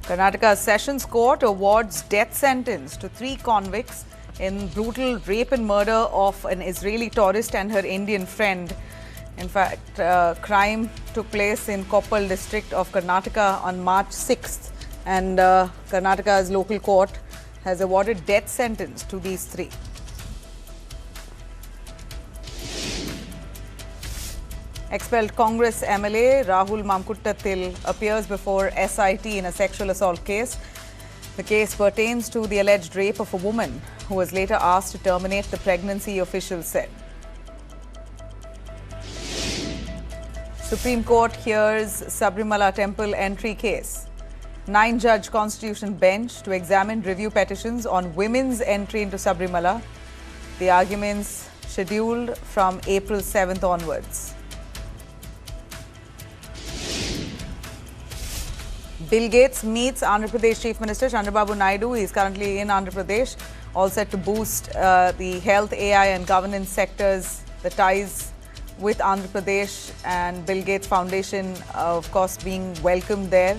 Karnataka's Sessions Court awards death sentence to 3 convicts in brutal rape and murder of an Israeli tourist and her Indian friend. In fact, crime took place in Koppal district of Karnataka on March 6th, and Karnataka's local court has awarded death sentence to these 3. Expelled Congress MLA Rahul Mamkuttathil appears before SIT in a sexual assault case. The case pertains to the alleged rape of a woman who was later asked to terminate the pregnancy, officials said. Supreme Court hears Sabrimala Temple entry case. 9-judge Constitution bench to examine review petitions on women's entry into Sabrimala. The arguments scheduled from April 7th onwards. Bill Gates meets Andhra Pradesh Chief Minister Chandrababu Naidu. He is currently in Andhra Pradesh, all set to boost the health, AI and governance sectors. The ties with Andhra Pradesh and Bill Gates Foundation, of course, being welcomed there.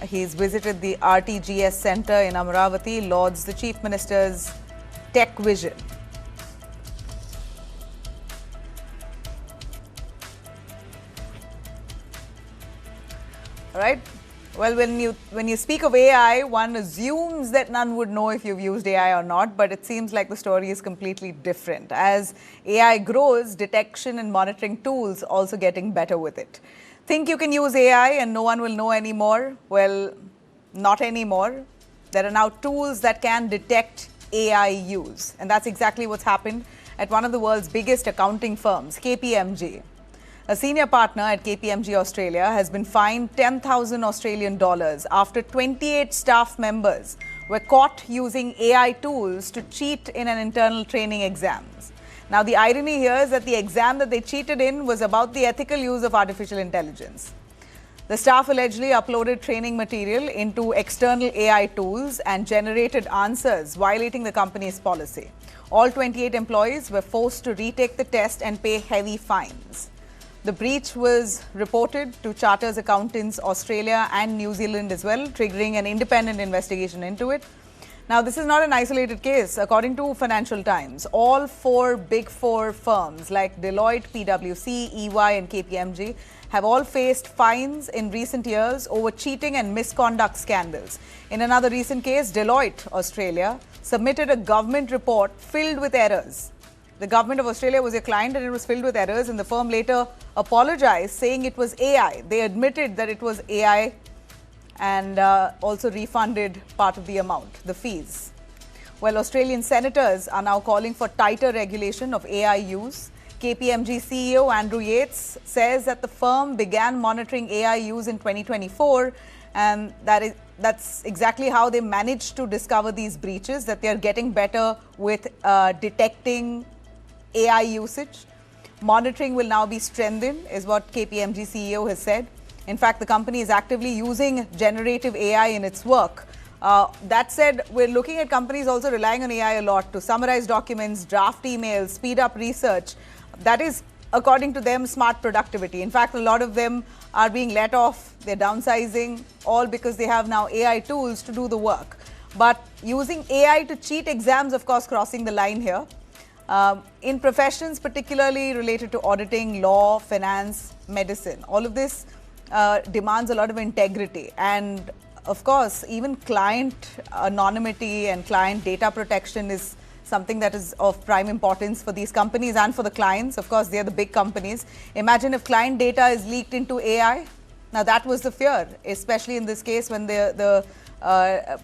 He's visited the RTGS Center in Amaravati, lauds the Chief Minister's tech vision. All right. Well, when you speak of AI, one assumes that none would know if you've used AI or not, but it seems like the story is completely different. As AI grows, detection and monitoring tools also getting better with it. Think you can use AI and no one will know anymore? Well, not anymore. There are now tools that can detect AI use, and that's exactly what's happened at one of the world's biggest accounting firms, KPMG. A senior partner at KPMG Australia has been fined 10,000 Australian dollars after 28 staff members were caught using AI tools to cheat in an internal training exams. Now, the irony here is that the exam that they cheated in was about the ethical use of artificial intelligence. The staff allegedly uploaded training material into external AI tools and generated answers, violating the company's policy. All 28 employees were forced to retake the test and pay heavy fines. The breach was reported to Chartered Accountants Australia and New Zealand as well, triggering an independent investigation into it. Now, this is not an isolated case. According to Financial Times, all 4 Big Four firms like Deloitte, PwC, EY and KPMG have all faced fines in recent years over cheating and misconduct scandals. In another recent case, Deloitte Australia submitted a government report filled with errors. The government of Australia was a client and it was filled with errors, and the firm later apologized, saying it was AI. They admitted that it was AI and also refunded part of the amount, the fees. Well, Australian senators are now calling for tighter regulation of AI use. KPMG CEO Andrew Yates says that the firm began monitoring AI use in 2024, and that's exactly how they managed to discover these breaches, that they are getting better with detecting AI usage. Monitoring will now be strengthened, is what KPMG CEO has said. In fact, the company is actively using generative AI in its work. That said, we're looking at companies also relying on AI a lot to summarize documents, draft emails, speed up research. That is, according to them, smart productivity. In fact, a lot of them are being let off, they're downsizing, all because they have now AI tools to do the work. But using AI to cheat exams, of course, crossing the line here. In professions particularly related to auditing, law, finance, medicine, all of this demands a lot of integrity. And of course, even client anonymity and client data protection is something that is of prime importance for these companies and for the clients. Of course, they're the big companies. Imagine if client data is leaked into AI. Now, that was the fear, especially in this case when the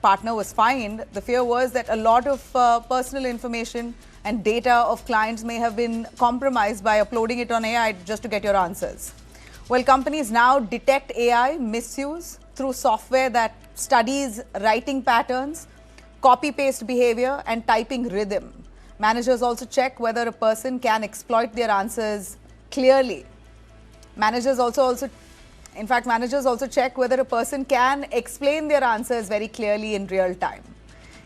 partner was fined. The fear was that a lot of personal information and data of clients may have been compromised by uploading it on AI just to get your answers. Well, companies now detect AI misuse through software that studies writing patterns, copy-paste behavior and typing rhythm. Managers also check whether a person can exploit their answers clearly. Managers also check whether a person can explain their answers very clearly in real time.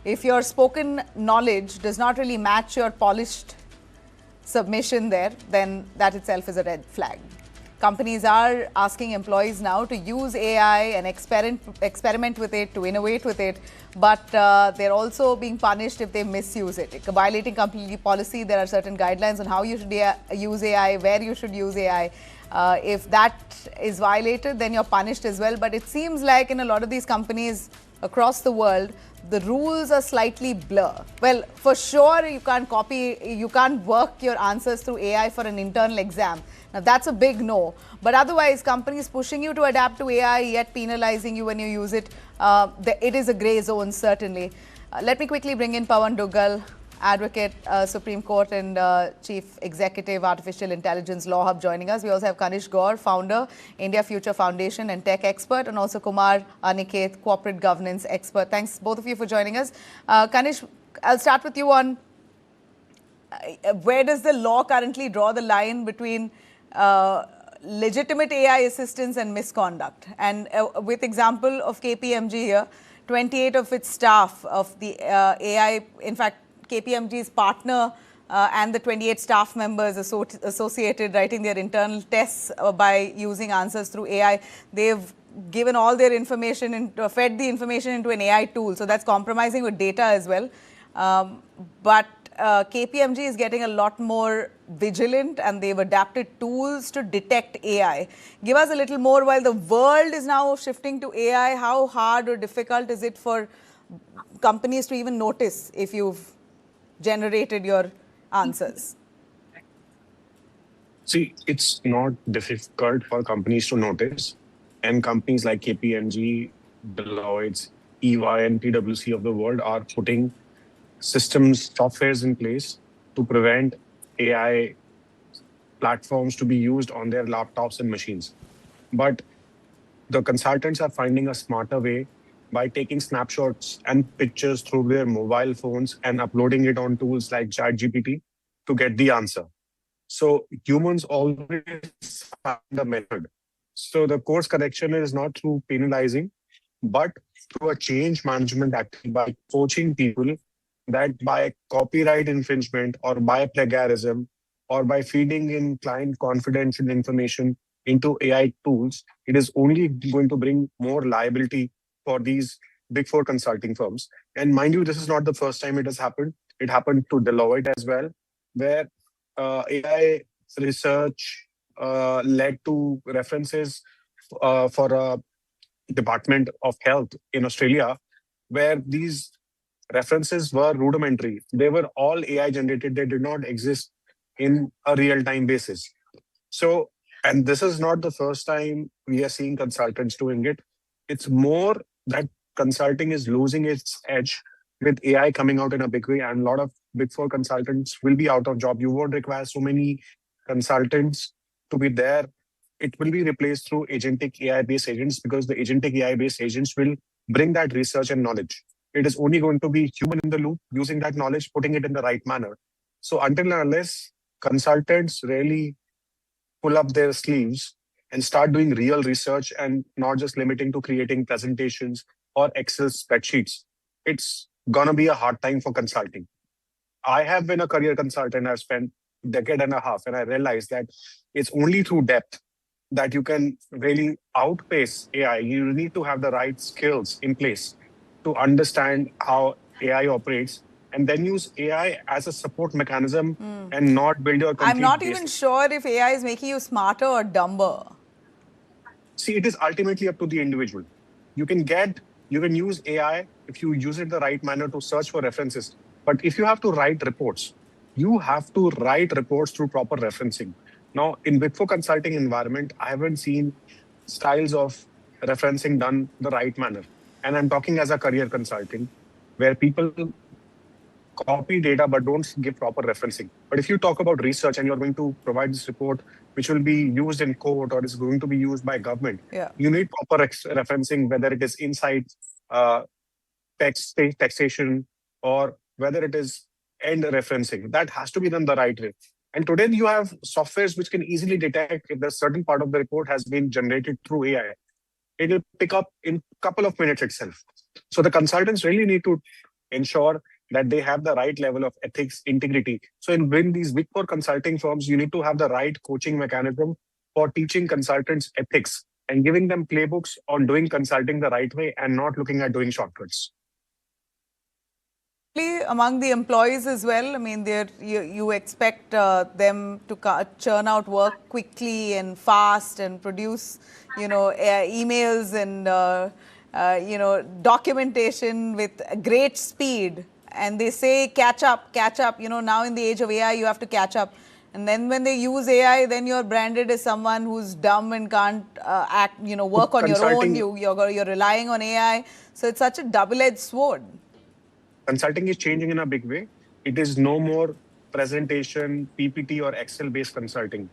If your spoken knowledge does not really match your polished submission there, then that itself is a red flag. companies are asking employees now to use AI and experiment with it, to innovate with it, but they're also being punished if they misuse it. Violating company policy, there are certain guidelines on how you should use AI, where you should use AI. If that is violated, then you're punished as well. But it seems like in a lot of these companies across the world, the rules are slightly blur. Well, for sure, you can't work your answers through AI for an internal exam. Now, that's a big no. But otherwise, companies pushing you to adapt to AI, yet penalizing you when you use it, it is a grey zone, certainly. Let me quickly bring in Pawan Duggal, advocate, Supreme Court and Chief Executive, Artificial Intelligence Law Hub, joining us. We also have Kanish Gaur, founder, India Future Foundation and tech expert, and also Kumar Aniket, corporate governance expert. Thanks, both of you, for joining us. Kanish, I'll start with you on where does the law currently draw the line between legitimate AI assistance and misconduct? And with example of KPMG here, 28 of its staff of the AI, in fact, KPMG's partner and the 28 staff members associated writing their internal tests by using answers through AI, they've given all their information and fed the information into an AI tool. So that's compromising with data as well. But KPMG is getting a lot more vigilant, and they've adapted tools to detect AI. Give us a little more. While the world is now shifting to AI, how hard or difficult is it for companies to even notice if you've generated your answers? See, it's not difficult for companies to notice. And companies like KPMG, Deloitte, EY, and PwC of the world are putting systems, softwares in place to prevent AI platforms to be used on their laptops and machines. But the consultants are finding a smarter way by taking snapshots and pictures through their mobile phones and uploading it on tools like ChatGPT to get the answer. So humans always find a method. So the course correction is not through penalizing, but through a change management activity by coaching people that by copyright infringement or by plagiarism or by feeding in client confidential information into AI tools, it is only going to bring more liability for these big four consulting firms. And mind you, this is not the first time it has happened. It happened to Deloitte as well, where AI research led to references for a Department of Health in Australia, where these references were rudimentary. They were all AI generated. They did not exist in a real-time basis. So, and this is not the first time we are seeing consultants doing it. It's more that consulting is losing its edge with AI coming out in a big way, and a lot of big four consultants will be out of job. You won't require so many consultants to be there. It will be replaced through agentic AI-based agents, because the agentic AI-based agents will bring that research and knowledge. It is only going to be human in the loop, using that knowledge, putting it in the right manner. So until and unless consultants really pull up their sleeves and start doing real research and not just limiting to creating presentations or Excel spreadsheets, it's going to be a hard time for consulting. I have been a career consultant. I've spent a decade and a half, and I realized that it's only through depth that you can really outpace AI. You need to have the right skills in place to understand how AI operates, and then use AI as a support mechanism and not build your complete I'm not base. even sure if AI is making you smarter or dumber. See, it is ultimately up to the individual. You can use AI if you use it the right manner to search for references. But if you have to write reports, you have to write reports through proper referencing. Now, in Big Four consulting environment, I haven't seen styles of referencing done the right manner. And I'm talking as a career consulting, where people copy data but don't give proper referencing. But if you talk about research and you're going to provide this report, which will be used in court or is going to be used by government, you need proper referencing, whether it is inside taxation or whether it is end referencing. That has to be done the right way. And today you have softwares which can easily detect if a certain part of the report has been generated through AI. It will pick up in a couple of minutes itself. So the consultants really need to ensure that they have the right level of ethics, integrity. So in these big four consulting firms, you need to have the right coaching mechanism for teaching consultants ethics and giving them playbooks on doing consulting the right way and not looking at doing shortcuts. Among the employees as well, I mean, you expect them to churn out work quickly and fast and produce, emails and, documentation with great speed. And they say, catch up, catch up. Now in the age of AI, you have to catch up. And then when they use AI, then you're branded as someone who's dumb and can't work on your own. You're relying on AI. So it's such a double-edged sword. Consulting is changing in a big way. It is no more presentation, PPT or Excel-based consulting.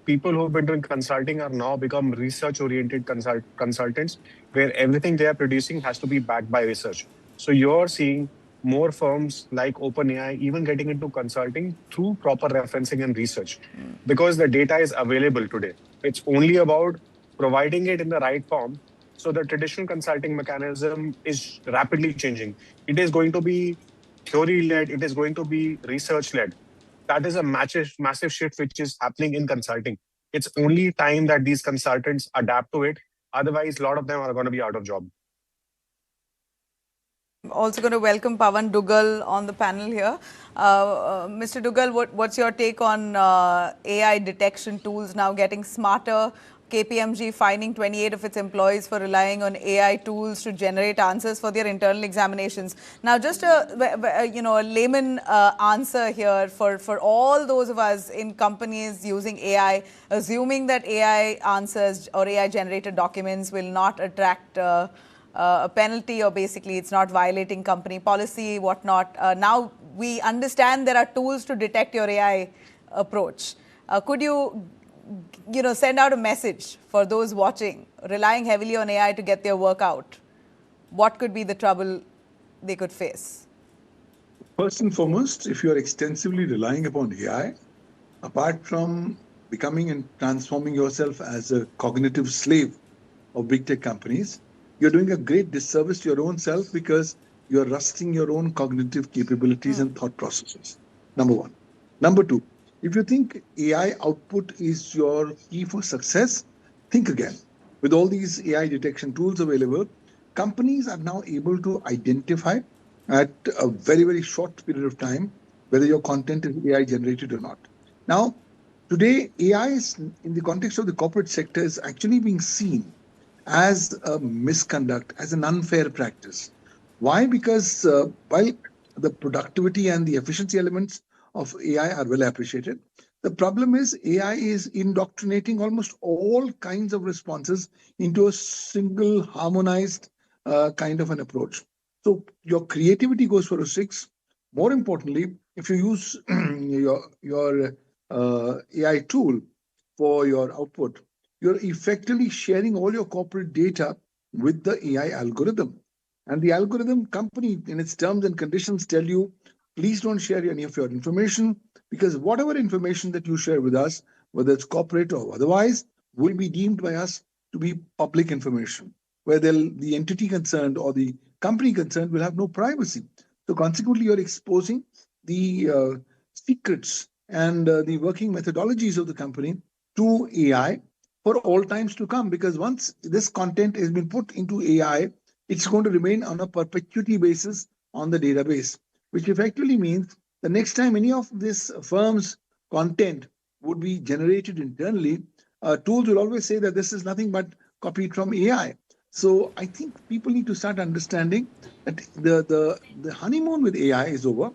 People who have been doing consulting are now become research-oriented consultants, where everything they are producing has to be backed by research. So you're seeing more firms like OpenAI even getting into consulting through proper referencing and research, because the data is available today. It's only about providing it in the right form. So the traditional consulting mechanism is rapidly changing. It is going to be theory-led. It is going to be research-led. That is a massive shift which is happening in consulting. It's only time that these consultants adapt to it. Otherwise, a lot of them are going to be out of job. I'm also going to welcome Pawan Dugal on the panel here. Mr. Dugal, what's your take on AI detection tools now getting smarter? KPMG fining 28 of its employees for relying on AI tools to generate answers for their internal examinations. Now, just a layman answer here for all those of us in companies using AI, assuming that AI answers or AI generated documents will not attract a penalty, or basically it's not violating company policy, whatnot. Now we understand there are tools to detect your AI approach. Could you send out a message for those watching, relying heavily on AI to get their work out? What could be the trouble they could face? First and foremost, if you are extensively relying upon AI, apart from becoming and transforming yourself as a cognitive slave of big tech companies, you're doing a great disservice to your own self, because you're rusting your own cognitive capabilities and thought processes. Number one. Number two, if you think AI output is your key for success, think again. With all these AI detection tools available, companies are now able to identify at a very, very short period of time whether your content is AI generated or not. Now, today, AI is, in the context of the corporate sector, is actually being seen as a misconduct, as an unfair practice. Why? Because while the productivity and the efficiency elements of AI are well appreciated, the problem is AI is indoctrinating almost all kinds of responses into a single harmonized kind of an approach. So your creativity goes for a 6. More importantly, if you use your AI tool for your output, you're effectively sharing all your corporate data with the AI algorithm. And the algorithm company, in its terms and conditions, tell you, please don't share any of your information, because whatever information that you share with us, whether it's corporate or otherwise, will be deemed by us to be public information, where the entity concerned or the company concerned will have no privacy. So consequently, you're exposing the secrets and the working methodologies of the company to AI for all times to come, because once this content has been put into AI, it's going to remain on a perpetuity basis on the database, which effectively means the next time any of this firm's content would be generated internally, tools will always say that this is nothing but copied from AI. So I think people need to start understanding that the honeymoon with AI is over.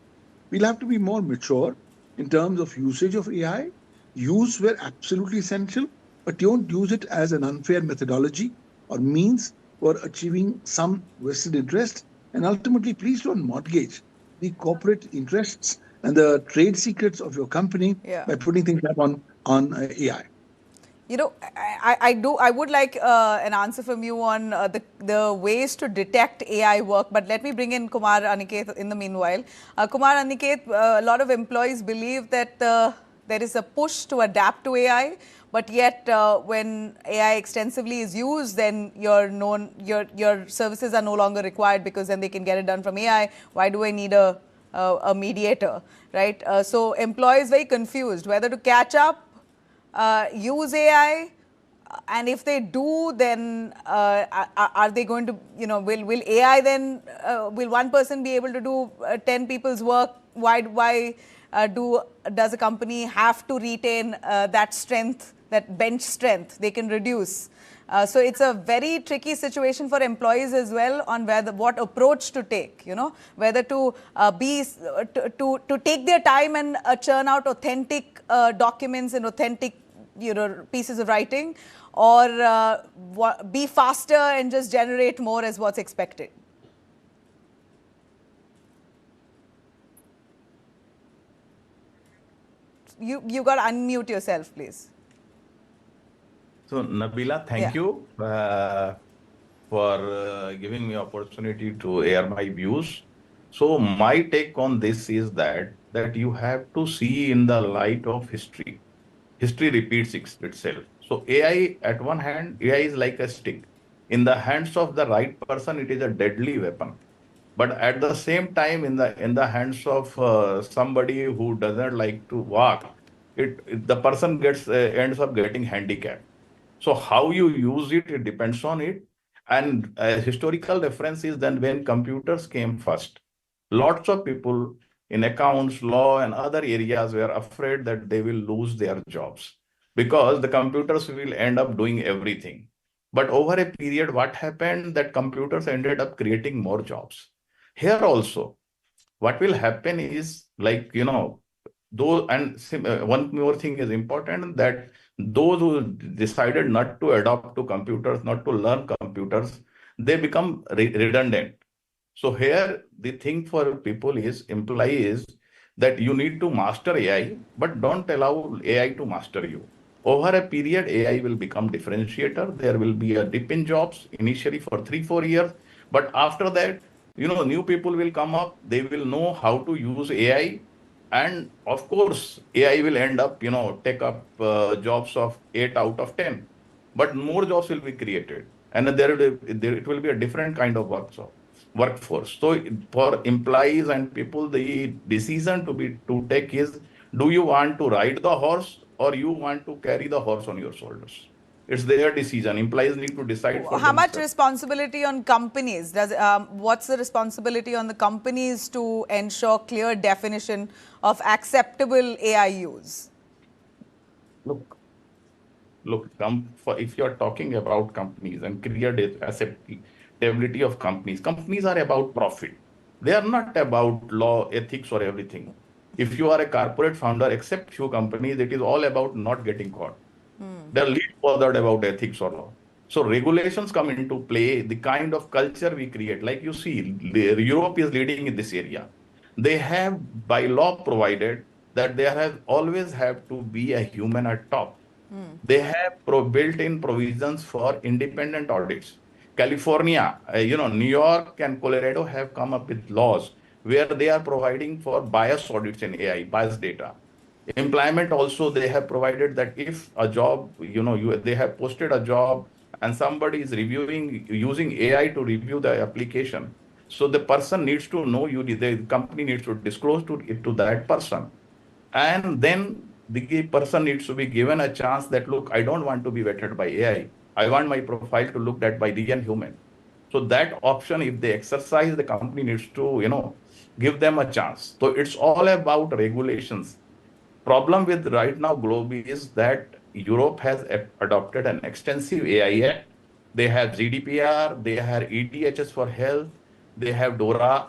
We'll have to be more mature in terms of usage of AI. Use where absolutely essential, but don't use it as an unfair methodology or means for achieving some vested interest. And ultimately, please don't mortgage the corporate interests and the trade secrets of your company by putting things up on AI. I would like an answer from you on the ways to detect AI work, but let me bring in Kumar Aniket in the meanwhile. Kumar Aniket, a lot of employees believe that there is a push to adapt to AI, but yet when AI extensively is used, then your services are no longer required, because then they can get it done from AI. Why do I need a mediator, right? So employees very confused whether to catch up use AI? And if they do, then are they going to, will AI then, will one person be able to do 10 people's work? Why does a company have to retain that strength, that bench strength they can reduce? So it's a very tricky situation for employees as well on what approach to take, whether to to take their time and churn out authentic documents and authentic pieces of writing, or be faster and just generate more as what's expected. You got to unmute yourself, please. So Nabila, thank you for giving me opportunity to air my views. So my take on this is that you have to see in the light of history. History repeats itself. So AI, at one hand, AI is like a stick. In the hands of the right person, it is a deadly weapon. But at the same time, in the hands of somebody who doesn't like to walk, the person ends up getting handicapped. So how you use it, it depends on it. And historical reference is then when computers came first, lots of people in accounts, law, and other areas were afraid that they will lose their jobs because the computers will end up doing everything. But over a period, what happened that computers ended up creating more jobs. Here also, what will happen is like, one more thing is important, that those who decided not to adopt to computers, not to learn computers, they become redundant. So here the thing for people is, employees, that you need to master AI, but don't allow AI to master you. Over a period, AI will become differentiator. There will be a dip in jobs initially for 3-4 years, but after that, new people will come up. They will know how to use AI, and of course, AI will end up, take up jobs of 8 out of 10, but more jobs will be created, and it will be a different kind of workforce. So for employees and people, the decision to take is, do you want to ride the horse or you want to carry the horse on your shoulders? It's their decision. Employees need to decide for How much themselves. responsibility on companies? What's the responsibility on the companies to ensure clear definition of acceptable AI use? Look, if you're talking about companies and clear acceptability of companies are about profit. They are not about law, ethics, or everything. If you are a corporate founder, except few companies, it is all about not getting caught. They're least bothered about ethics or law. So regulations come into play, the kind of culture we create. Like you see, Europe is leading in this area. They have by law provided that there has always have to be a human at top. They have built-in provisions for independent audits. California, New York and Colorado have come up with laws where they are providing for bias audits in AI, bias data. Employment also, they have provided that if a job, they have posted a job and somebody is reviewing, using AI to review the application. So the person needs to know, the company needs to disclose to that person. And then the person needs to be given a chance that, look, I don't want to be vetted by AI. I want my profile to look at by real human. So that option, if they exercise, the company needs to, give them a chance. So it's all about regulations. Problem with right now globally is that Europe has adopted an extensive AI Act. They have GDPR, they have EDHS for health, they have DORA.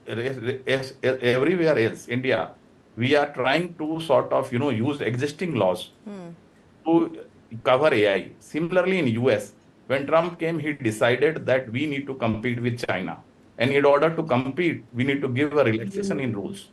Everywhere else, India, we are trying to sort of, use existing laws to cover AI. Similarly, in US, when Trump came, he decided that we need to compete with China. And in order to compete, we need to give a relaxation in rules.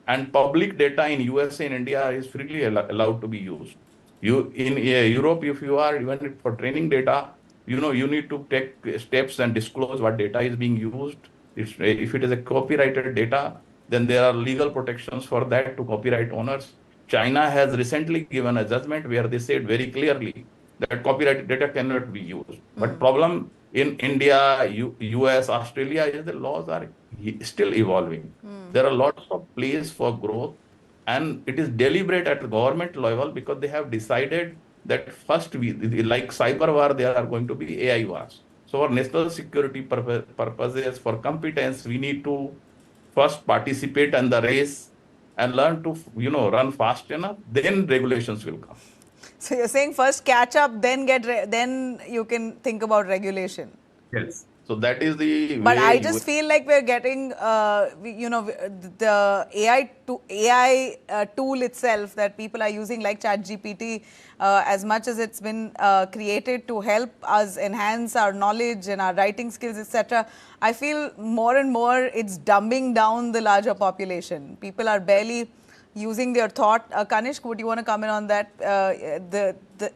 And public data in USA and India is freely allowed to be used. In Europe, if you are even for training data, you need to take steps and disclose what data is being used. If it is a copyrighted data, then there are legal protections for that to copyright owners. China has recently given a judgment where they said very clearly that copyrighted data cannot be used. But problem in India, US, Australia is the laws are still evolving. There are lots of place for growth. And it is deliberate at the government level because they have decided that first, like cyber war, there are going to be AI wars. So for national security purposes, for competence, we need to first participate in the race and learn to, run fast enough. Then regulations will come. So you're saying first catch up, then then you can think about regulation. Yes. So that is the But way I you. just feel like we're getting, the AI tool itself that people are using, like ChatGPT, as much as it's been created to help us enhance our knowledge and our writing skills, etc. I feel more and more it's dumbing down the larger population. People are barely using their thought. Kanishk, would you want to comment on that?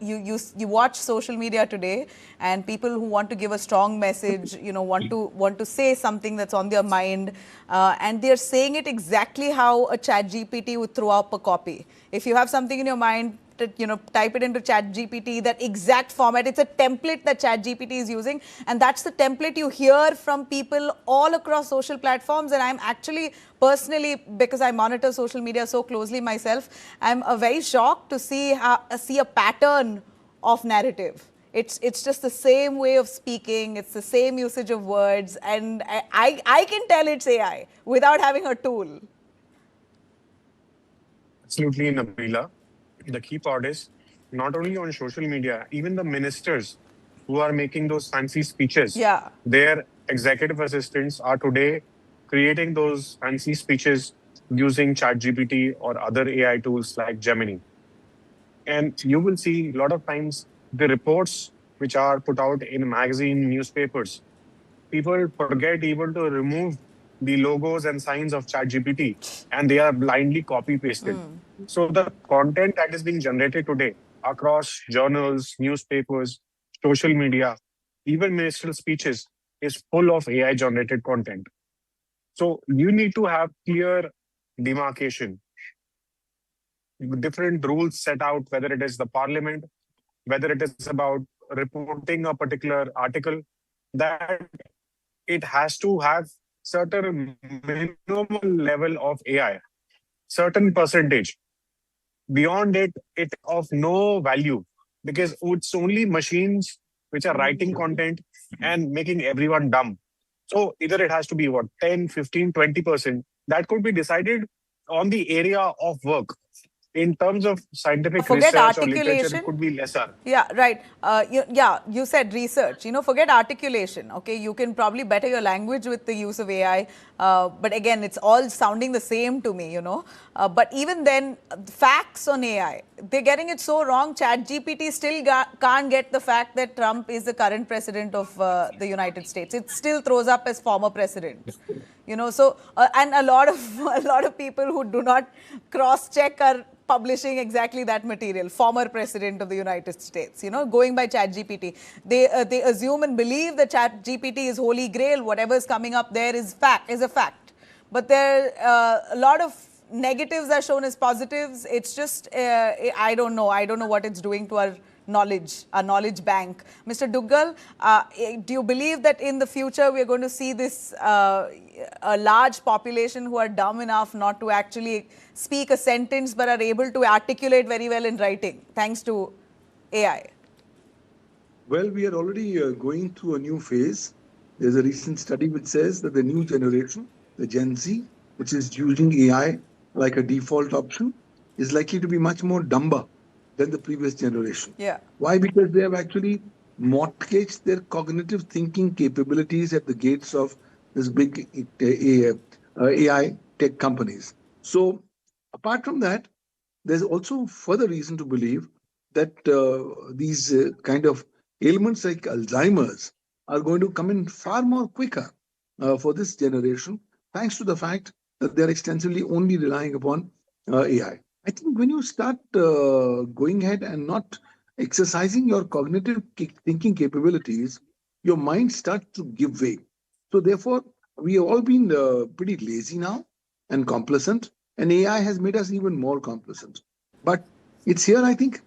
You watch social media today, and people who want to give a strong message, want to say something that's on their mind, and they're saying it exactly how a ChatGPT would throw up a copy. If you have something in your mind, type it into ChatGPT, that exact format. It's a template that ChatGPT is using, and that's the template you hear from people all across social platforms. And I'm actually personally, because I monitor social media so closely myself, I'm very shocked to see a pattern of narrative. It's just the same way of speaking. It's the same usage of words, and I can tell it's AI without having a tool. Absolutely, Nabila. The key part is not only on social media, even the ministers who are making those fancy speeches, Yeah. their executive assistants are today creating those fancy speeches using ChatGPT or other AI tools like Gemini. And you will see a lot of times the reports which are put out in magazine, newspapers, people forget even to remove the logos and signs of ChatGPT, and they are blindly copy pasted. So the content that is being generated today across journals, newspapers, social media, even ministerial speeches is full of AI generated content. So you need to have clear demarcation, different rules set out, whether it is the parliament, whether it is about reporting a particular article, that it has to have certain minimum level of AI, certain percentage. Beyond it, it of no value, because it's only machines which are writing content and making everyone dumb. So either it has to be what, 10, 15, 20%. That could be decided on the area of work. In terms of scientific Forget research or literature, articulation. it could be lesser. Yeah, right. You said research. Forget articulation. Okay, you can probably better your language with the use of AI. But again, it's all sounding the same to me. But even then, facts on AI, they're getting it so wrong. ChatGPT still can't get the fact that Trump is the current president of the United States. It still throws up as former president. So and a lot of people who do not cross-check are publishing exactly that material. Former president of the United States, going by ChatGPT. They assume and believe that ChatGPT is holy grail. Whatever is coming up there is a fact. But there a lot of negatives are shown as positives. It's just I don't know what it's doing to our knowledge bank. Mr. Duggal, do you believe that in the future we're going to see this a large population who are dumb enough not to actually speak a sentence but are able to articulate very well in writing thanks to AI? Well, we are already going through a new phase. There's a recent study which says that the new generation, the Gen Z, which is using AI like a default option, is likely to be much more dumber than the previous generation. Yeah. Why? Because they have actually mortgaged their cognitive thinking capabilities at the gates of this big AI tech companies. So, apart from that, there's also further reason to believe that these kind of ailments like Alzheimer's are going to come in far more quicker for this generation, thanks to the fact that they're extensively only relying upon AI. I think when you start going ahead and not exercising your cognitive thinking capabilities, your mind starts to give way. So therefore, we have all been pretty lazy now and complacent, and AI has made us even more complacent. But it's here, I think,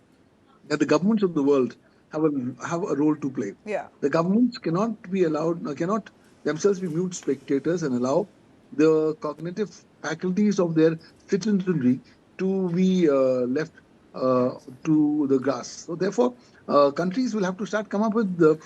that the governments of the world have a role to play. Yeah. The governments cannot themselves be mute spectators and allow the cognitive faculties of their citizenry to be left to the grass. So therefore, countries will have to start come up with the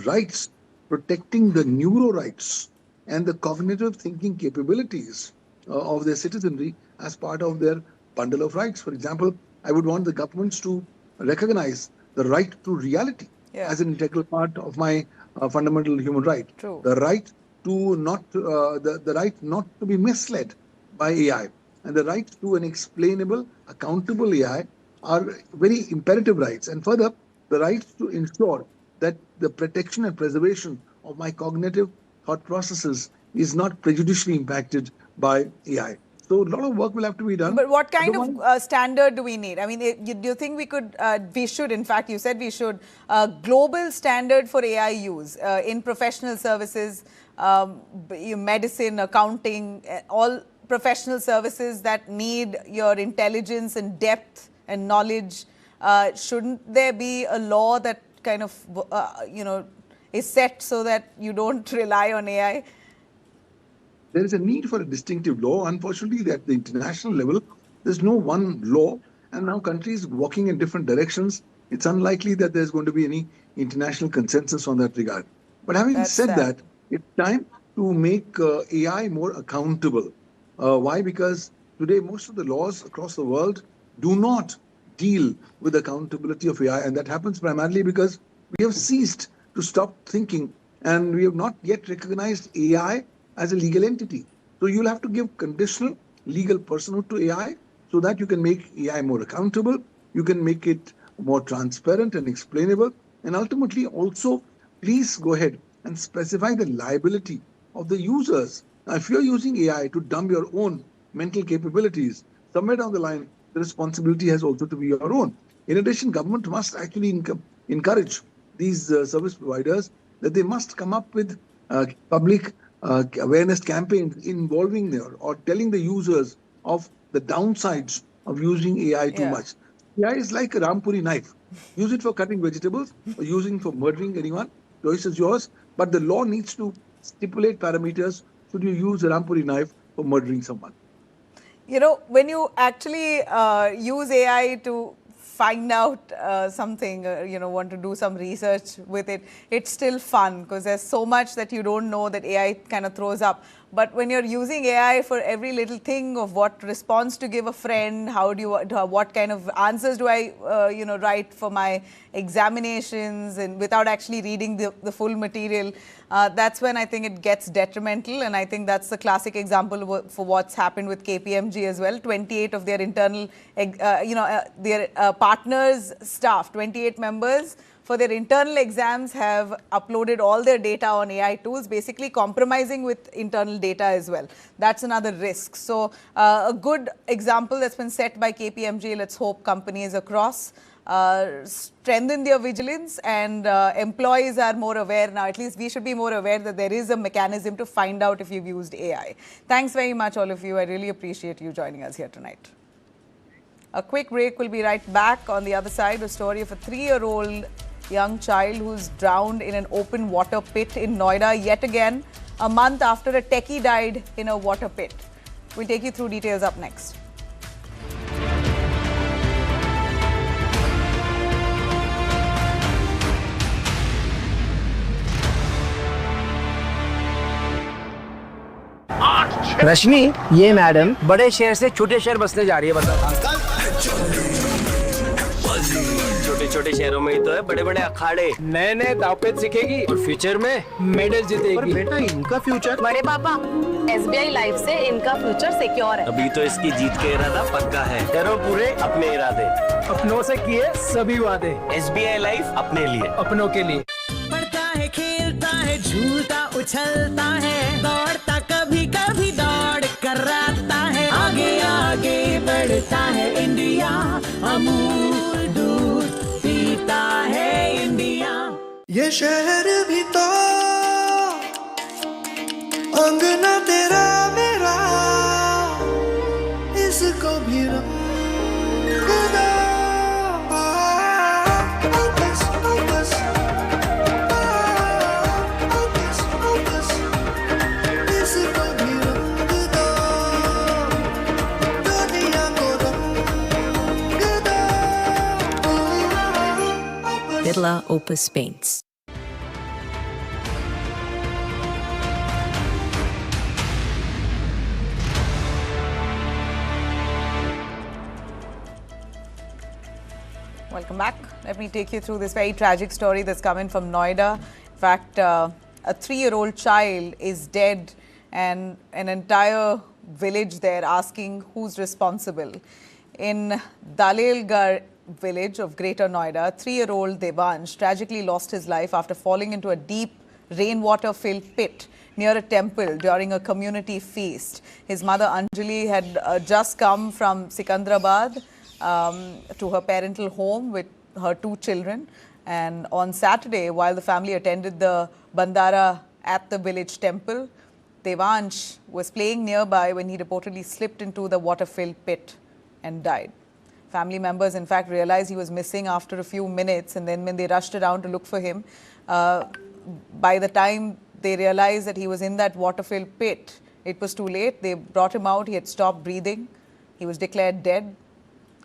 rights protecting the neuro rights and the cognitive thinking capabilities of their citizenry as part of their bundle of rights. For example, I would want the governments to recognize the right to reality as an integral part of my fundamental human right. True. The right to not the right not to be misled by AI, and the right to an explainable, accountable AI are very imperative rights. And further, the right to ensure that the protection and preservation of my cognitive thought processes is not prejudicially impacted by AI. So a lot of work will have to be done. But what kind of standard do we need? I mean, do you think we should, in fact, you said we should, global standard for AI use in professional services, medicine, accounting, all professional services that need your intelligence and depth and knowledge? Shouldn't there be a law that kind of, is set so that you don't rely on AI? There is a need for a distinctive law. Unfortunately, at the international level, there's no one law, and now countries walking in different directions. It's unlikely that there's going to be any international consensus on that regard. But having said that, it's time to make AI more accountable. Why? Because today most of the laws across the world do not deal with accountability of AI, and that happens primarily because we have ceased to stop thinking, and we have not yet recognized AI as a legal entity. So you'll have to give conditional legal personhood to AI so that you can make AI more accountable, you can make it more transparent and explainable, and ultimately also please go ahead and specify the liability of the users. Now, if you're using AI to dump your own mental capabilities, somewhere down the line, the responsibility has also to be your own. In addition, government must actually encourage these service providers that they must come up with public awareness campaigns involving them or telling the users of the downsides of using AI too much. AI is like a Rampuri knife. Use it for cutting vegetables or using it for murdering anyone. Choice is yours. But the law needs to stipulate parameters. Should you use a Rampuri knife for murdering someone? When you actually use AI to find out something, want to do some research with it, it's still fun because there's so much that you don't know that AI kind of throws up. But when you're using AI for every little thing of what response to give a friend, what kind of answers do I, write for my examinations, and without actually reading the full material, that's when I think it gets detrimental. And I think that's the classic example for what's happened with KPMG as well. 28 of their internal, their partners' staff, 28 members, for their internal exams have uploaded all their data on AI tools, basically compromising with internal data as well. That's another risk. So a good example that's been set by KPMG, let's hope companies across strengthen their vigilance, and employees are more aware now. At least we should be more aware that there is a mechanism to find out if you've used AI. Thanks very much, all of you. I really appreciate you joining us here tonight. A quick break. We'll be right back. On the other side, a story of a 3-year-old young child who's drowned in an open water pit in Noida yet again, a month after a techie died in a water pit. We'll take you through details up next. रश्मि, ये madam बड़े शहर से छोटे शहर बसने जा रही है, बता। छोटे छोटे शहरों में ही तो है बड़े बड़े अखाड़े, नए नए दावपेच सीखेगी और फ्यूचर में मेडल जीतेगी। पर बेटा, इनका फ्यूचर? बड़े पापा, SBI लाइफ से इनका फ्यूचर सिक्योर है। अभी तो इसकी जीत का इरादा पक्का है। करो पूरे अपने इरादे, अपनों से किए सभी वादे। SBI लाइफ अपने लिए, अपनों के लिए। पढ़ता है, खेलता है, झूलता उछलता है, दौड़ता कभी कभी दौड़ कराता है, आगे आगे बढ़ता है इंडिया, अमूल दूध पीता है इंडिया। ये शहर भी तो अंगना तेरा मेरा, इसको भी रंग दो। इसको भी रंग दो, दुनिया को रंग Colour Opus Paints. Welcome back. Let me take you through this very tragic story that's come in from Noida. In fact, a 3-year-old child is dead and an entire village there asking who's responsible. In Dalelgarh village of Greater Noida, 3-year-old Devansh tragically lost his life after falling into a deep rainwater-filled pit near a temple during a community feast. His mother Anjali had just come from Sikandrabad to her parental home with her 2 children, and on Saturday, while the family attended the Bandara at the village temple, Devansh was playing nearby when he reportedly slipped into the water-filled pit and died. Family members, in fact, realized he was missing after a few minutes, and then when they rushed around to look for him, by the time they realized that he was in that water-filled pit, it was too late. They brought him out. He had stopped breathing. He was declared dead.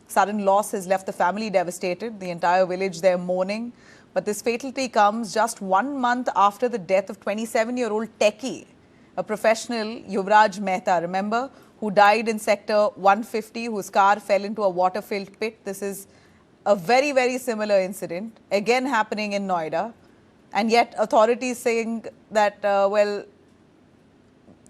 Sudden loss has left the family devastated, the entire village there mourning. But this fatality comes just 1 month after the death of 27-year-old techie, a professional, Yuvraj Mehta, remember, who died in sector 150, whose car fell into a water-filled pit. This is a very, very similar incident, again happening in Noida. And yet authorities saying that, well,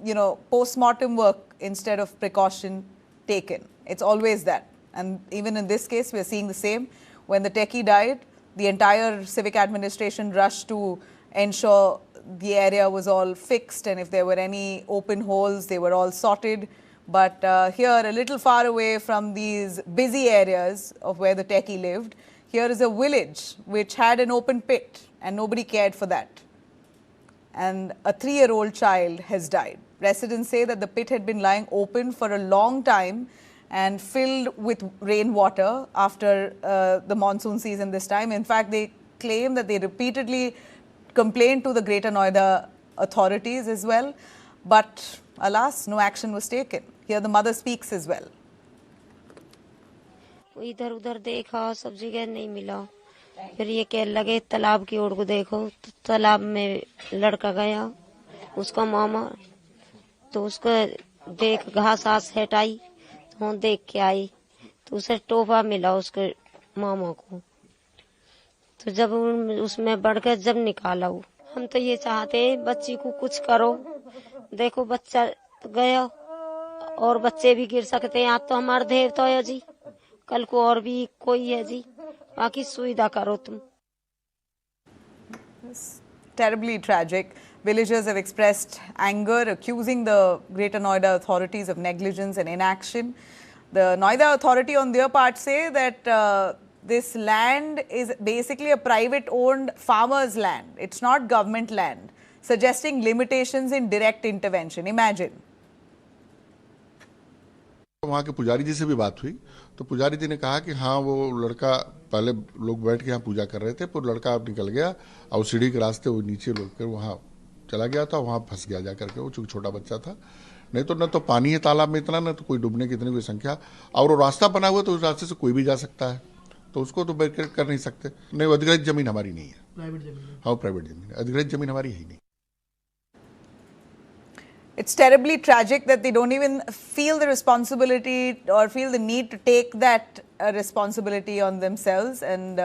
you know, post-mortem work instead of precaution taken. It's always that. And even in this case, we are seeing the same. When the techie died, the entire civic administration rushed to ensure the area was all fixed, and if there were any open holes, they were all sorted. But here, a little far away from these busy areas of where the techie lived, here is a village which had an open pit, and nobody cared for that. And a 3-year-old child has died. Residents say that the pit had been lying open for a long time and filled with rainwater after the monsoon season this time. In fact, they claim that they repeatedly complained to the Greater Noida authorities as well. But alas, no action was taken. Here the mother speaks as well. इधर उधर देखा, सब जगह नहीं मिला। फिर ये कह लगे तालाब की ओर को देखो, तो तालाब में लड़का गया, उसका मामा, तो उसको देख घास आस हटाई, तो देख के आई, तो उसे टोपा मिला उसके मामा को। तो जब उसमें बढ़कर जब निकाला वो, हम तो ये चाहते हैं बच्ची को कुछ करो। देखो बच्चा तो गया, और बच्चे भी गिर सकते हैं। आज तो हमारा देवता है जी, कल को और भी कोई है जी, बाकी सुविधा करो तुम। Terribly tragic. Villagers have expressed anger, accusing the Greater Noida authorities of negligence and inaction. The Noida authority on their part say that this land is basically a private-owned farmer's land. It's not government land, suggesting limitations in direct intervention. Imagine. वहाँ के पुजारी जी से भी बात हुई, तो पुजारी जी ने कहा कि हाँ, वो लड़का पहले लोग बैठ के यहाँ पूजा कर रहे थे, पर लड़का अब निकल गया और सीढ़ी के रास्ते वो नीचे लोग कर वहाँ चला गया था, वहाँ फंस गया जा करके। वो चूँकि छोटा बच्चा था, नहीं तो न तो पानी है तालाब में इतना, न तो कोई डूबने की इतनी कोई संख्या, और वो रास्ता बना हुआ तो उस रास्ते से कोई भी जा सकता है, तो उसको तो बैठ कर नहीं सकते। नहीं, अधिग्रहित जमीन हमारी नहीं है, प्राइवेट जमीन। हाँ, प्राइवेट जमीन, अधिग्रहित जमीन हमारी है ही नहीं। It's terribly tragic that they don't even feel the responsibility or feel the need to take that responsibility on themselves and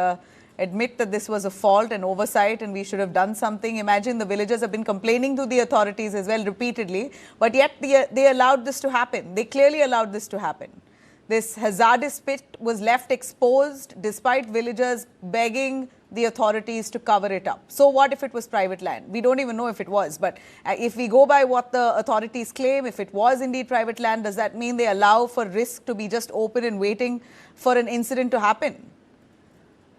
admit that this was a fault and oversight and we should have done something. Imagine the villagers have been complaining to the authorities as well repeatedly, but yet they allowed this to happen. They clearly allowed this to happen. This hazardous pit was left exposed despite villagers begging the authorities to cover it up. So what if it was private land? We don't even know if it was, but if we go by what the authorities claim, if it was indeed private land, does that mean they allow for risk to be just open and waiting for an incident to happen?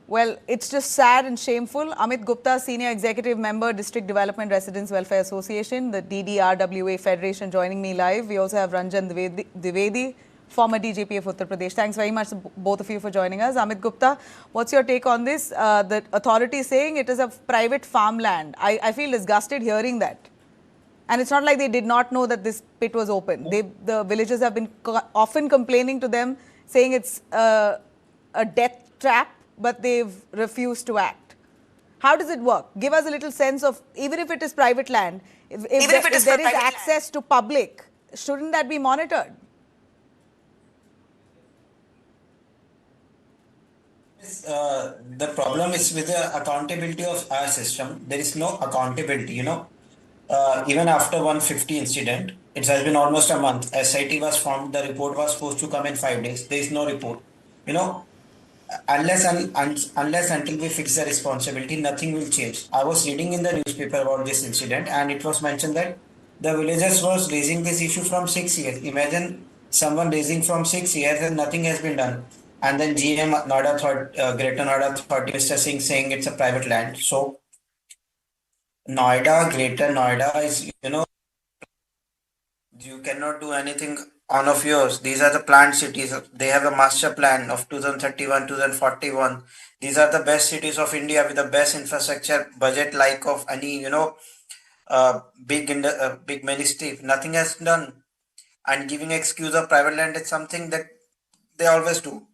Well, it's just sad and shameful. Amit Gupta, Senior Executive Member, District Development Residents Welfare Association, the DDRWA Federation, joining me live. We also have Ranjan Dwivedi, former DGP of Uttar Pradesh. Thanks very much, both of you, for joining us. Amit Gupta, what's your take on this? The authority saying it is a private farmland. I feel disgusted hearing that. And it's not like they did not know that this pit was open. The villagers have been often complaining to them, saying it's a death trap, but they've refused to act. How does it work? Give us a little sense of, even if it is private land, if there is access to public, shouldn't that be monitored? The problem is with the accountability of our system. There is no accountability, even after 150 incident, it has been almost a month. SIT was formed, the report was supposed to come in 5 days. There is no report. Unless until we fix the responsibility, nothing will change. I was reading in the newspaper about this incident, and it was mentioned that the villagers was raising this issue from 6 years. Imagine someone raising from 6 years and nothing has been done. And then GM Noida Greater Noida Authority, Mr. Singh, saying it's a private land. So Greater Noida is, you cannot do anything on of yours. These are the planned cities. They have a master plan of 2031, 2041. These are the best cities of India with the best infrastructure budget like of any, big ministry. Nothing has done. And giving excuse of private land is something that they always do.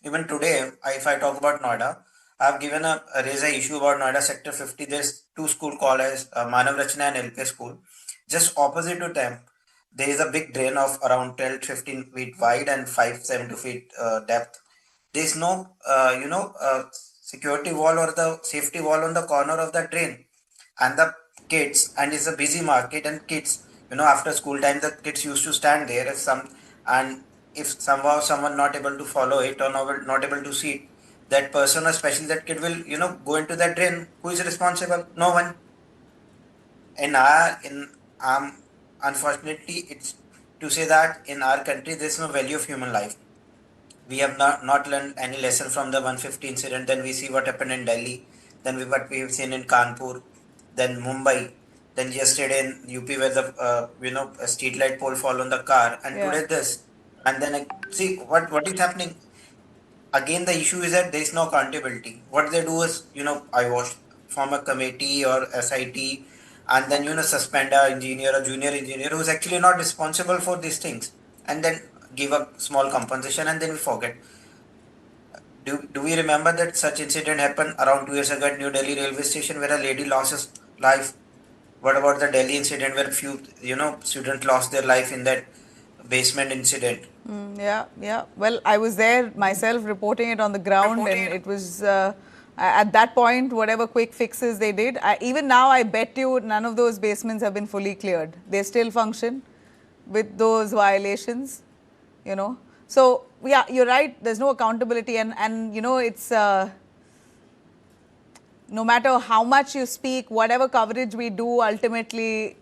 Even today, if I talk about Noida, I've raised an issue about Noida Sector 50. There's two school called as Manav Rachna and LK School. Just opposite to them, there is a big drain of around 12-15 feet wide and 5-7 feet depth. There is no, security wall or the safety wall on the corner of the drain. And the kids, and it's a busy market, and kids, after school time, the kids used to stand there if somehow someone not able to follow it or not able to see it, that person, especially that kid, will go into that drain. Who is responsible? No one. Unfortunately, it's to say that in our country there's no value of human life. We have not learned any lesson from the 150 incident. Then we see what happened in Delhi. Then what we have seen in Kanpur, then Mumbai, then yesterday in UP where the a street light pole fall on the car, and today this. And then see what is happening. Again, the issue is that there is no accountability. What they do is, form a committee or SIT, and then, suspend a engineer or junior engineer who is actually not responsible for these things, and then give a small compensation, and then we forget. Do we remember that such incident happened around 2 years ago at New Delhi railway station where a lady lost his life? What about the Delhi incident where few, students lost their life in that basement incident? Yeah. Well, I was there myself reporting it on the ground, and it was at that point, whatever quick fixes they did, even now I bet you none of those basements have been fully cleared. They still function with those violations, So yeah, you're right. There's no accountability, and it's no matter how much you speak, whatever coverage we do, ultimately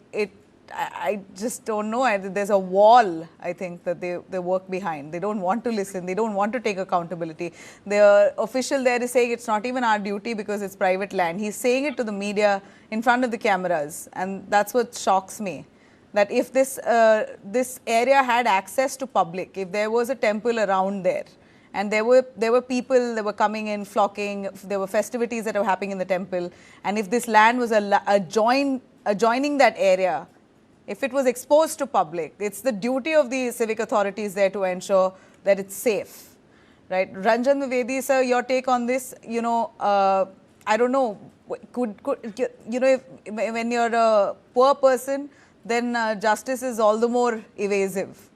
I just don't know. There's a wall, I think, that they work behind. They don't want to listen. They don't want to take accountability. The official there is saying it's not even our duty because it's private land. He's saying it to the media in front of the cameras, and that's what shocks me. That if this area had access to public, if there was a temple around there, and there were people that were coming in, flocking, there were festivities that were happening in the temple, and if this land was adjoining that area, if it was exposed to public, it's the duty of the civic authorities there to ensure that it's safe, right? Ranjan Vivedi, sir, your take on this, I don't know, if, when you're a poor person, then justice is all the more evasive.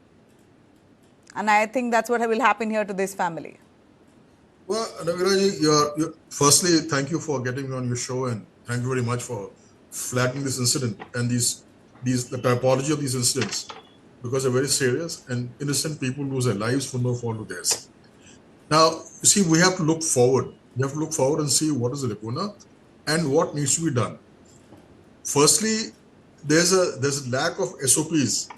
And I think that's what will happen here to this family. Well, Naviraji, firstly, thank you for getting me on your show, and thank you very much for flagging this incident and the typology of these incidents, because they're very serious and innocent people lose their lives for no fault of theirs. Now, you see, we have to look forward. We have to look forward and see what is the lacuna and what needs to be done. Firstly, there's a lack of SOPs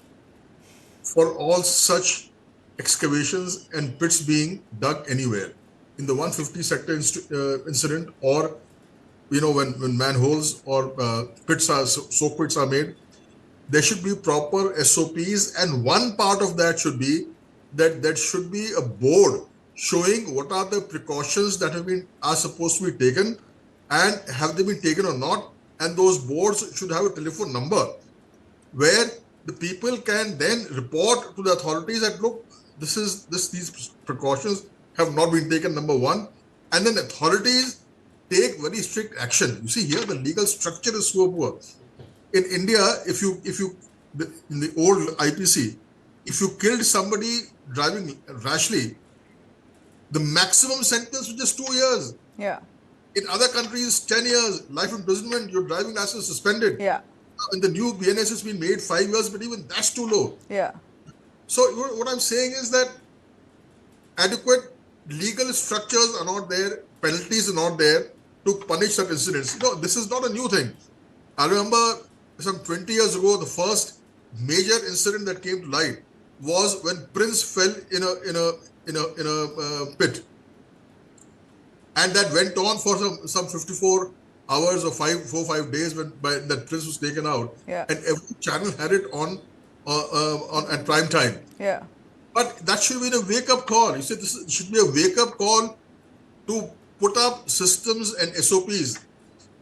for all such excavations and pits being dug anywhere. In the 150 sector incident, or when manholes or soak pits are made, there should be proper SOPs, and one part of that should be that should be a board showing what are the precautions that are supposed to be taken, and have they been taken or not. And those boards should have a telephone number where the people can then report to the authorities that, look, these precautions have not been taken, number one, and then authorities take very strict action. You see here, the legal structure is so poor. In India, if you in the old IPC, if you killed somebody driving rashly, the maximum sentence was just 2 years. Yeah. In other countries, 10 years, life imprisonment, your driving license suspended. Yeah. In the new BNS has been made 5 years, but even that's too low. Yeah. So what I'm saying is that adequate legal structures are not there, penalties are not there to punish such incidents. This is not a new thing. I remember some 20 years ago, the first major incident that came to light was when Prince fell in a pit, and that went on for some 54 hours or 4 or 5 days when that Prince was taken out. Yeah. And every channel had it on at prime time. Yeah. But that should be a wake-up call. You said this should be a wake-up call to put up systems and SOPs.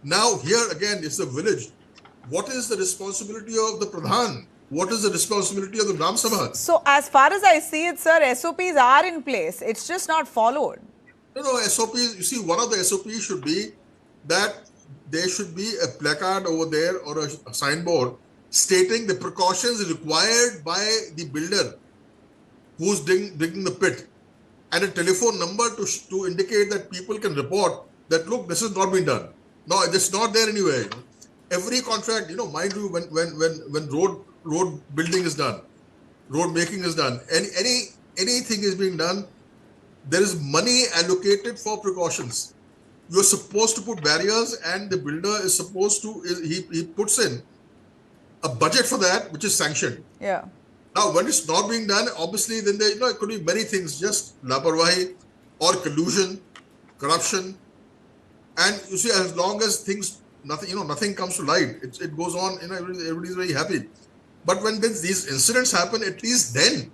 Now here again, it's a village. What is the responsibility of the Pradhan? What is the responsibility of the Gram Sabha? So as far as I see it, sir, SOPs are in place. It's just not followed. No, SOPs, you see, one of the SOPs should be that there should be a placard over there or a signboard stating the precautions required by the builder who's digging the pit, and a telephone number to indicate that people can report that, look, this has not been done. No, it's not there anywhere. Every contract, mind you, when road building is done, road making is done, and anything is being done, there is money allocated for precautions. You're supposed to put barriers, and the builder is supposed to, he puts in a budget for that, which is sanctioned. Yeah. Now, when it's not being done, obviously, then there, it could be many things, just laparwahi or collusion, corruption, and you see, as long as things, nothing comes to light, it goes on. Everybody's very happy. But when these incidents happen, at least then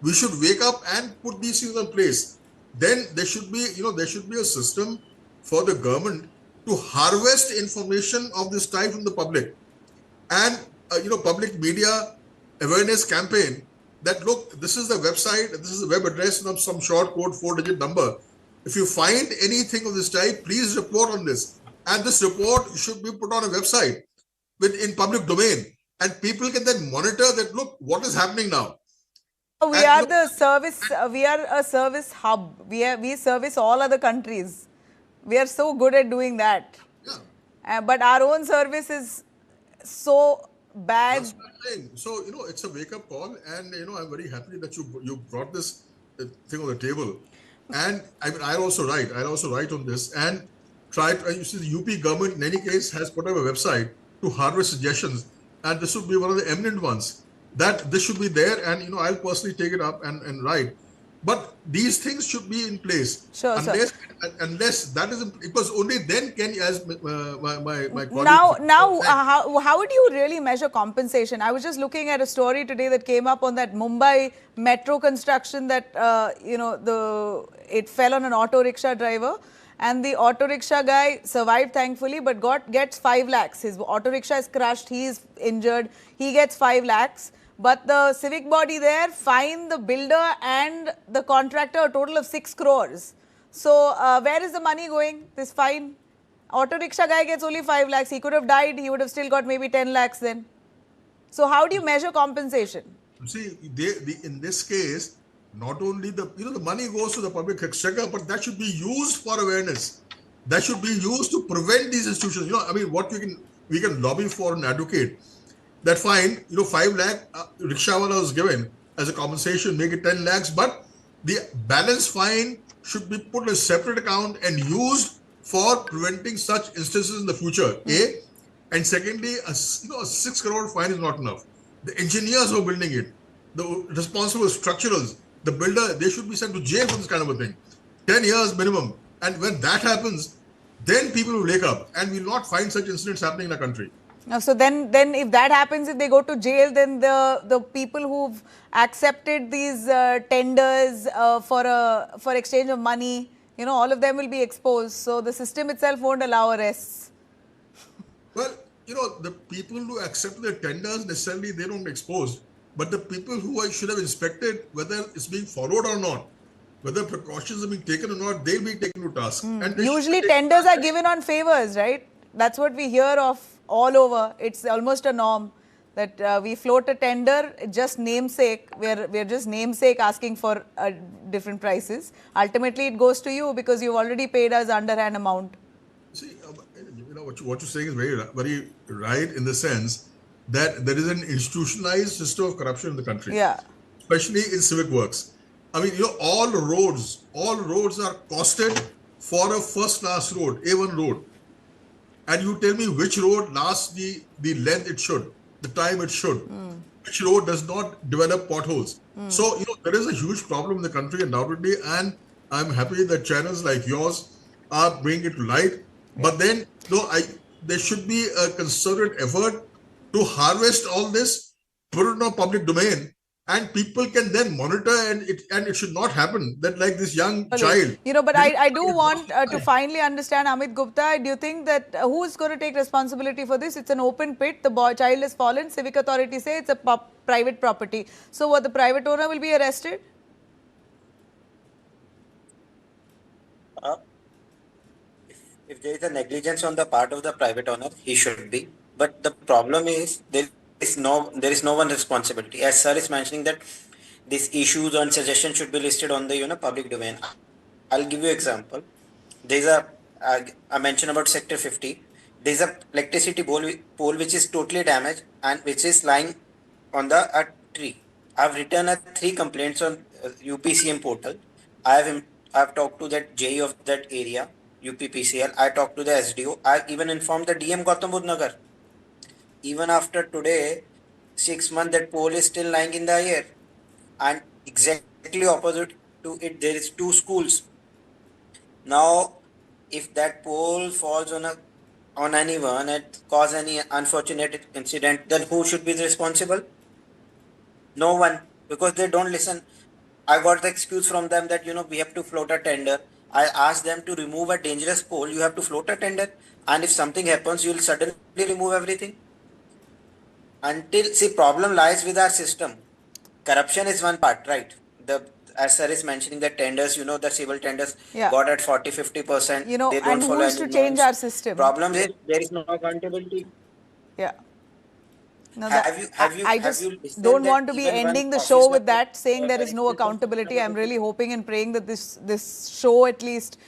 we should wake up and put these things in place. Then there should be, there should be a system for the government to harvest information of this type from the public, and public media awareness campaign that, look, this is the website, this is the web address, some short code 4-digit number. If you find anything of this type, please report on this. And this report should be put on a website in public domain, and people can then monitor that, look, what is happening now. We are the service, we are a service hub. We service all other countries. We are so good at doing that. Yeah. But our own service is so bad. That's what I'm saying. So, it's a wake-up call, and, I'm very happy that you brought this thing on the table. And I'll also write on this and you see, the UP government in any case has put up a website to harvest suggestions, and this would be one of the eminent ones, that this should be there, and, I'll personally take it up and write. But these things should be in place. Sure, unless that is, because only then can, as my colleague. Now, how would you really measure compensation? I was just looking at a story today that came up on that Mumbai metro construction that it fell on an auto rickshaw driver, and the auto rickshaw guy survived thankfully, but gets 5 lakhs. His auto rickshaw is crushed. He is injured. He gets 5 lakhs. But the civic body there fined the builder and the contractor a total of 6 crores. So where is the money going, this fine? Auto rickshaw guy gets only 5 lakhs. He could have died. He would have still got maybe 10 lakhs then. So how do you measure compensation? See, in this case, not only the money goes to the public exchequer, but that should be used for awareness. That should be used to prevent these institutions. What we can lobby for and advocate. That fine, 5 lakh rickshawala was given as a compensation, make it 10 lakhs, but the balance fine should be put in a separate account and used for preventing such instances in the future. A, and secondly, a 6 crore fine is not enough. The engineers who are building it, the responsible structurals, the builder, they should be sent to jail for this kind of a thing. 10 years minimum. And when that happens, then people will wake up, and we will not find such incidents happening in our country. So then if that happens, if they go to jail, then the people who've accepted these tenders for exchange of money, all of them will be exposed. So the system itself won't allow arrests. Well, the people who accept the tenders, necessarily they don't expose, but the people who should have inspected whether it's being followed or not, whether precautions are being taken or not, they'll be taken to task. And Usually tenders are given on favors, right? That's what we hear of all over. It's almost a norm that we float a tender, just namesake. We're just namesake asking for different prices. Ultimately, it goes to you because you've already paid us underhand amount. See, what you're saying is very right in the sense that there is an institutionalized system of corruption in the country. Yeah. Especially in civic works. I mean, all roads are costed for a first-class road, A1 road. And you tell me which road lasts the length it should, the time it should. Which road does not develop potholes. So, there is a huge problem in the country undoubtedly, and I'm happy that channels like yours are bringing it to light. But then, there should be a concerted effort to harvest all this, put it in a public domain, and people can then monitor, and it should not happen that like this young child. But I do want to finally understand, Amit Gupta, do you think that who is going to take responsibility for this? It's an open pit, the child has fallen, civic authorities say it's a private property. So what, the private owner will be arrested? If there is a negligence on the part of the private owner, he should be. But the problem is there is no one responsibility. As sir is mentioning that these issues on suggestion should be listed on the public domain. I'll give you an example. There's I mentioned about sector 50. There's a electricity pole which is totally damaged and which is lying on a tree. I've written 3 complaints on UPCM portal. I've talked to that JE of that area, UPPCL. I talked to the SDO. I even informed the DM Gautam Budh Nagar. Even after today, 6 months, that pole is still lying in the air. And exactly opposite to it, there is 2 schools. Now, if that pole falls on anyone and cause any unfortunate incident, then who should be responsible? No one, because they don't listen. I got the excuse from them that, we have to float a tender. I asked them to remove a dangerous pole. You have to float a tender. And if something happens, you will suddenly remove everything. Problem lies with our system. Corruption is one part, right? As sir is mentioning, the tenders, the civil tenders got at 40-50%. They don't and follow who's to change our system? Problem is there is no accountability. Yeah. No, I just don't want to be ending the show with that, saying there is no accountability. I'm really hoping and praying that this show at least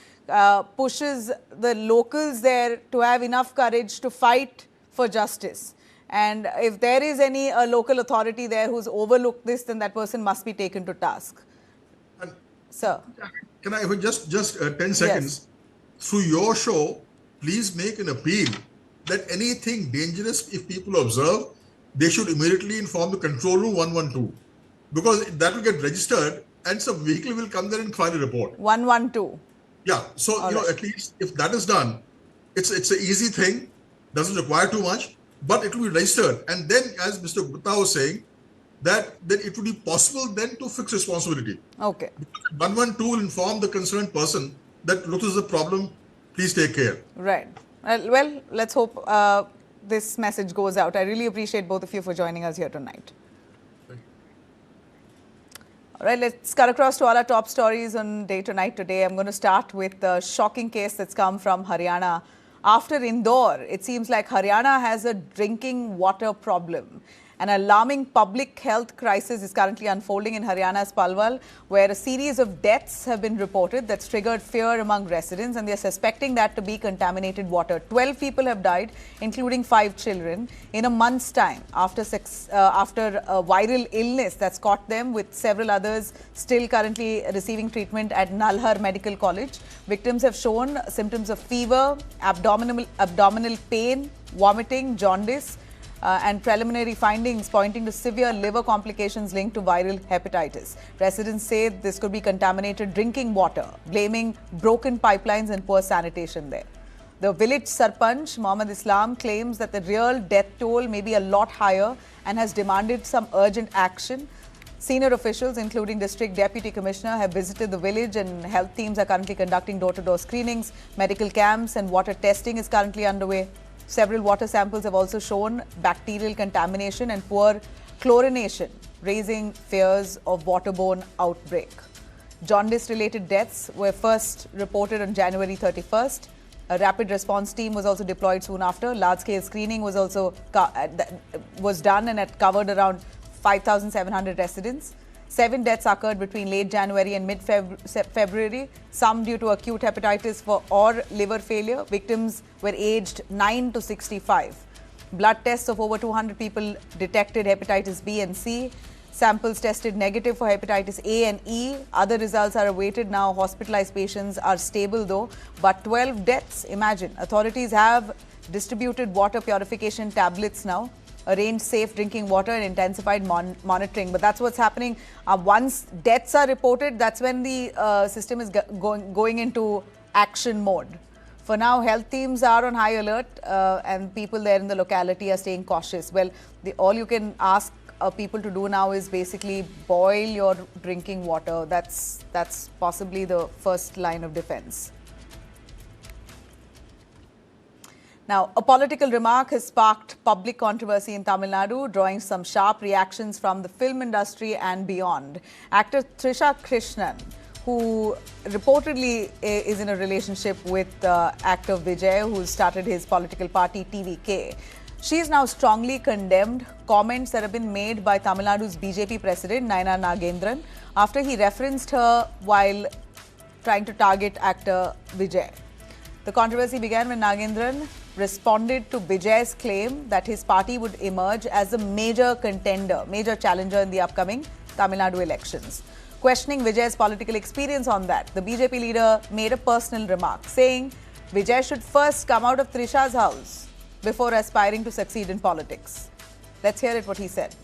pushes the locals there to have enough courage to fight for justice. And if there is any local authority there who's overlooked this, then that person must be taken to task. Sir. Can I even just 10 seconds? Yes. Through your show, please make an appeal that anything dangerous, if people observe, they should immediately inform the control room 112. Because that will get registered and some vehicle will come there and file a report. 112. Yeah. So, at least if that is done, it's an easy thing, doesn't require too much. But it will be registered, and then, as Mr. Gupta was saying, that then it will be possible then to fix responsibility. Okay. 112 will inform the concerned person that look, this is a problem. Please take care. Right. Well, let's hope this message goes out. I really appreciate both of you for joining us here tonight. Thank you. All right, let's cut across to all our top stories on Day to Night today. I'm going to start with the shocking case that's come from Haryana. After Indore, it seems like Haryana has a drinking water problem. An alarming public health crisis is currently unfolding in Haryana's Palwal, where a series of deaths have been reported that's triggered fear among residents, and they're suspecting that to be contaminated water. 12 people have died, including 5 children, in a month's time after a viral illness that's caught them, with several others still currently receiving treatment at Nalhar Medical College. Victims have shown symptoms of fever, abdominal pain, vomiting, jaundice, and preliminary findings pointing to severe liver complications linked to viral hepatitis. Residents say this could be contaminated drinking water, blaming broken pipelines and poor sanitation there. The village Sarpanch, Mohammad Islam, claims that the real death toll may be a lot higher and has demanded some urgent action. Senior officials, including District Deputy Commissioner, have visited the village, and health teams are currently conducting door-to-door screenings. Medical camps and water testing is currently underway. Several water samples have also shown bacterial contamination and poor chlorination, raising fears of waterborne outbreak. Jaundice-related deaths were first reported on January 31st. A rapid response team was also deployed soon after. Large-scale screening was also done and it covered around 5,700 residents. 7 deaths occurred between late January and mid-February, some due to acute hepatitis or liver failure. Victims were aged 9 to 65. Blood tests of over 200 people detected hepatitis B and C. Samples tested negative for hepatitis A and E. Other results are awaited now. Hospitalized patients are stable though. But 12 deaths, imagine. Authorities have distributed water purification tablets now, arranged safe drinking water and intensified monitoring. But that's what's happening. Once deaths are reported, that's when the system is going into action mode. For now, health teams are on high alert and people there in the locality are staying cautious. Well, all you can ask people to do now is basically boil your drinking water. That's possibly the first line of defense. Now, a political remark has sparked public controversy in Tamil Nadu, drawing some sharp reactions from the film industry and beyond. Actor Trisha Krishnan, who reportedly is in a relationship with actor Vijay, who started his political party TVK. She is now strongly condemned comments that have been made by Tamil Nadu's BJP president, Naina Nagendran, after he referenced her while trying to target actor Vijay. The controversy began when Nagendran responded to Vijay's claim that his party would emerge as a major contender, major challenger in the upcoming Tamil Nadu elections. Questioning Vijay's political experience on that, the BJP leader made a personal remark, saying Vijay should first come out of Trisha's house before aspiring to succeed in politics. Let's hear it what he said.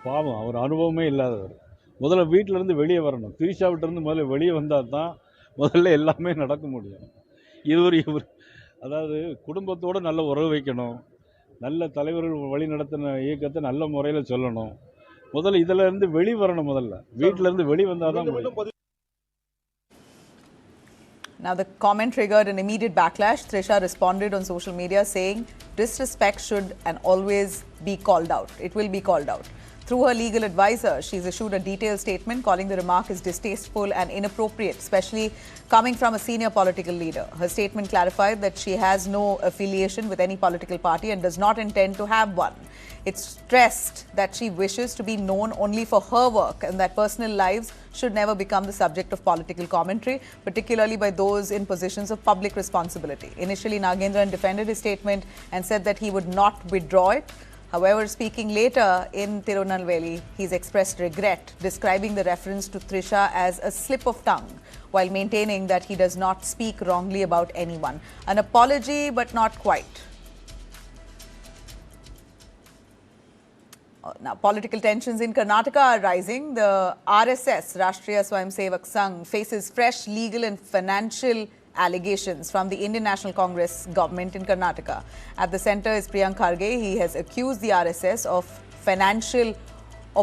பாவம் அவர் அனுபவமே இல்லாதவர். முதல்ல வீட்டில இருந்து வெளியே வரணும். திரிஷா விட்டு இருந்து முதல்ல வெளியே வந்தா தான் முதல்ல எல்லாமே நடக்க முடியும். அதாவது குடும்பத்தோட நல்ல உறவு வைக்கணும். நல்ல தலைவர்கள் வழி நடத்தின இயக்கத்தை நல்ல முறையில் சொல்லணும். முதல்ல இதல இருந்து வெளிய வரணும் முதல்ல. வீட்ல இருந்து வெளிய வந்தா தான் முடியும். Now, the comment triggered an immediate backlash. Trisha responded on social media saying disrespect should and always be called out. It will be called out. Through her legal advisor, she's issued a detailed statement calling the remark as distasteful and inappropriate, especially coming from a senior political leader. Her statement clarified that she has no affiliation with any political party and does not intend to have one. It stressed that she wishes to be known only for her work and that personal lives should never become the subject of political commentary, particularly by those in positions of public responsibility. Initially, Nagendran defended his statement and said that he would not withdraw it. However, speaking later in Tirunelveli, he's expressed regret, describing the reference to Trisha as a slip of tongue, while maintaining that he does not speak wrongly about anyone. An apology, but not quite. Now, political tensions in Karnataka are rising. The RSS, Rashtriya Swayamsevak Sangh, faces fresh legal and financial allegations from the Indian National Congress government in Karnataka. At the centre is Priyank Kharge. He has accused the RSS of financial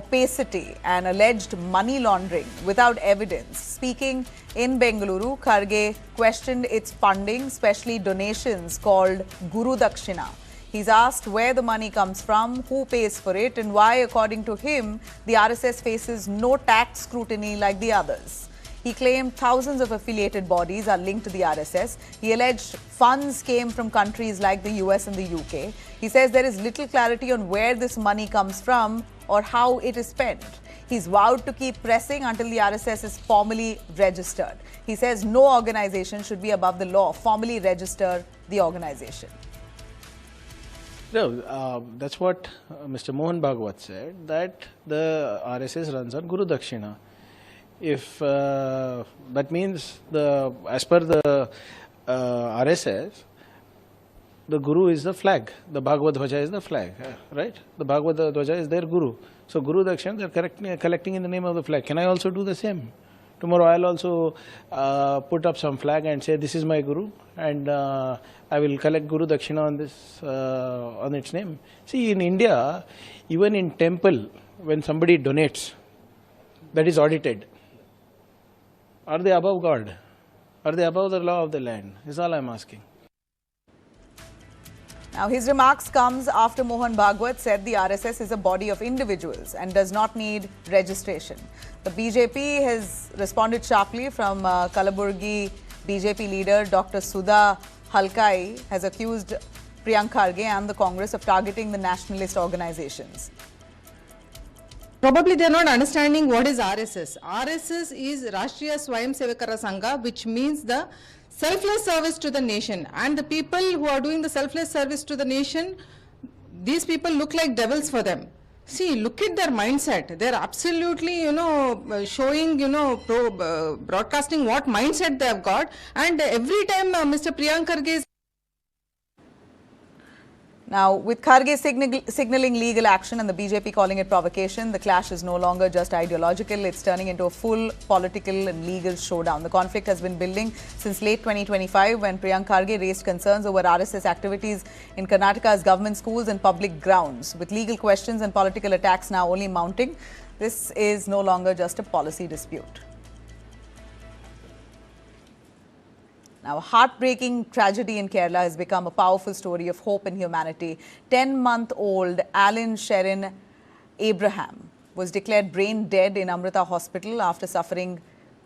opacity and alleged money laundering without evidence. Speaking in Bengaluru, Kharge questioned its funding, especially donations called Guru Dakshina. He's asked where the money comes from, who pays for it, and why, according to him, the RSS faces no tax scrutiny like the others. He claimed thousands of affiliated bodies are linked to the RSS. He alleged funds came from countries like the US and the UK. He says there is little clarity on where this money comes from or how it is spent. He's vowed to keep pressing until the RSS is formally registered. He says no organization should be above the law. Formally register the organization. No, that's what Mr. Mohan Bhagwat said, that the RSS runs on Guru Dakshina. If that means, as per the RSS, the Guru is the flag, the Bhagavad Dhwaja is the flag, right? The Bhagavad Dhwaja is their Guru. So Guru Dakshina, they're collecting in the name of the flag. Can I also do the same? Tomorrow I'll also put up some flag and say this is my Guru, and I will collect Guru Dakshina on this on its name. See, in India, even in temple, when somebody donates, that is audited. Are they above God? Are they above the law of the land? Is all I'm asking. Now, his remarks comes after Mohan Bhagwat said the RSS is a body of individuals and does not need registration. The BJP has responded sharply from Kalaburgi BJP leader Dr. Sudha Halkai has accused Priyank Kharge and the Congress of targeting the nationalist organizations. Probably they are not understanding what is RSS. RSS is Rashtriya Swayam Sevakara Sangha, which means the selfless service to the nation. And the people who are doing the selfless service to the nation, these people look like devils for them. See, look at their mindset. They are absolutely, showing, broadcasting what mindset they have got. And every time Mr. Priyank Kharge is... Now, with Kharge signaling legal action and the BJP calling it provocation, the clash is no longer just ideological. It's turning into a full political and legal showdown. The conflict has been building since late 2025 when Priyank Kharge raised concerns over RSS activities in Karnataka's government schools and public grounds. With legal questions and political attacks now only mounting, this is no longer just a policy dispute. Now, a heartbreaking tragedy in Kerala has become a powerful story of hope and humanity. 10-month-old Alan Sherin Abraham was declared brain dead in Amrita Hospital after suffering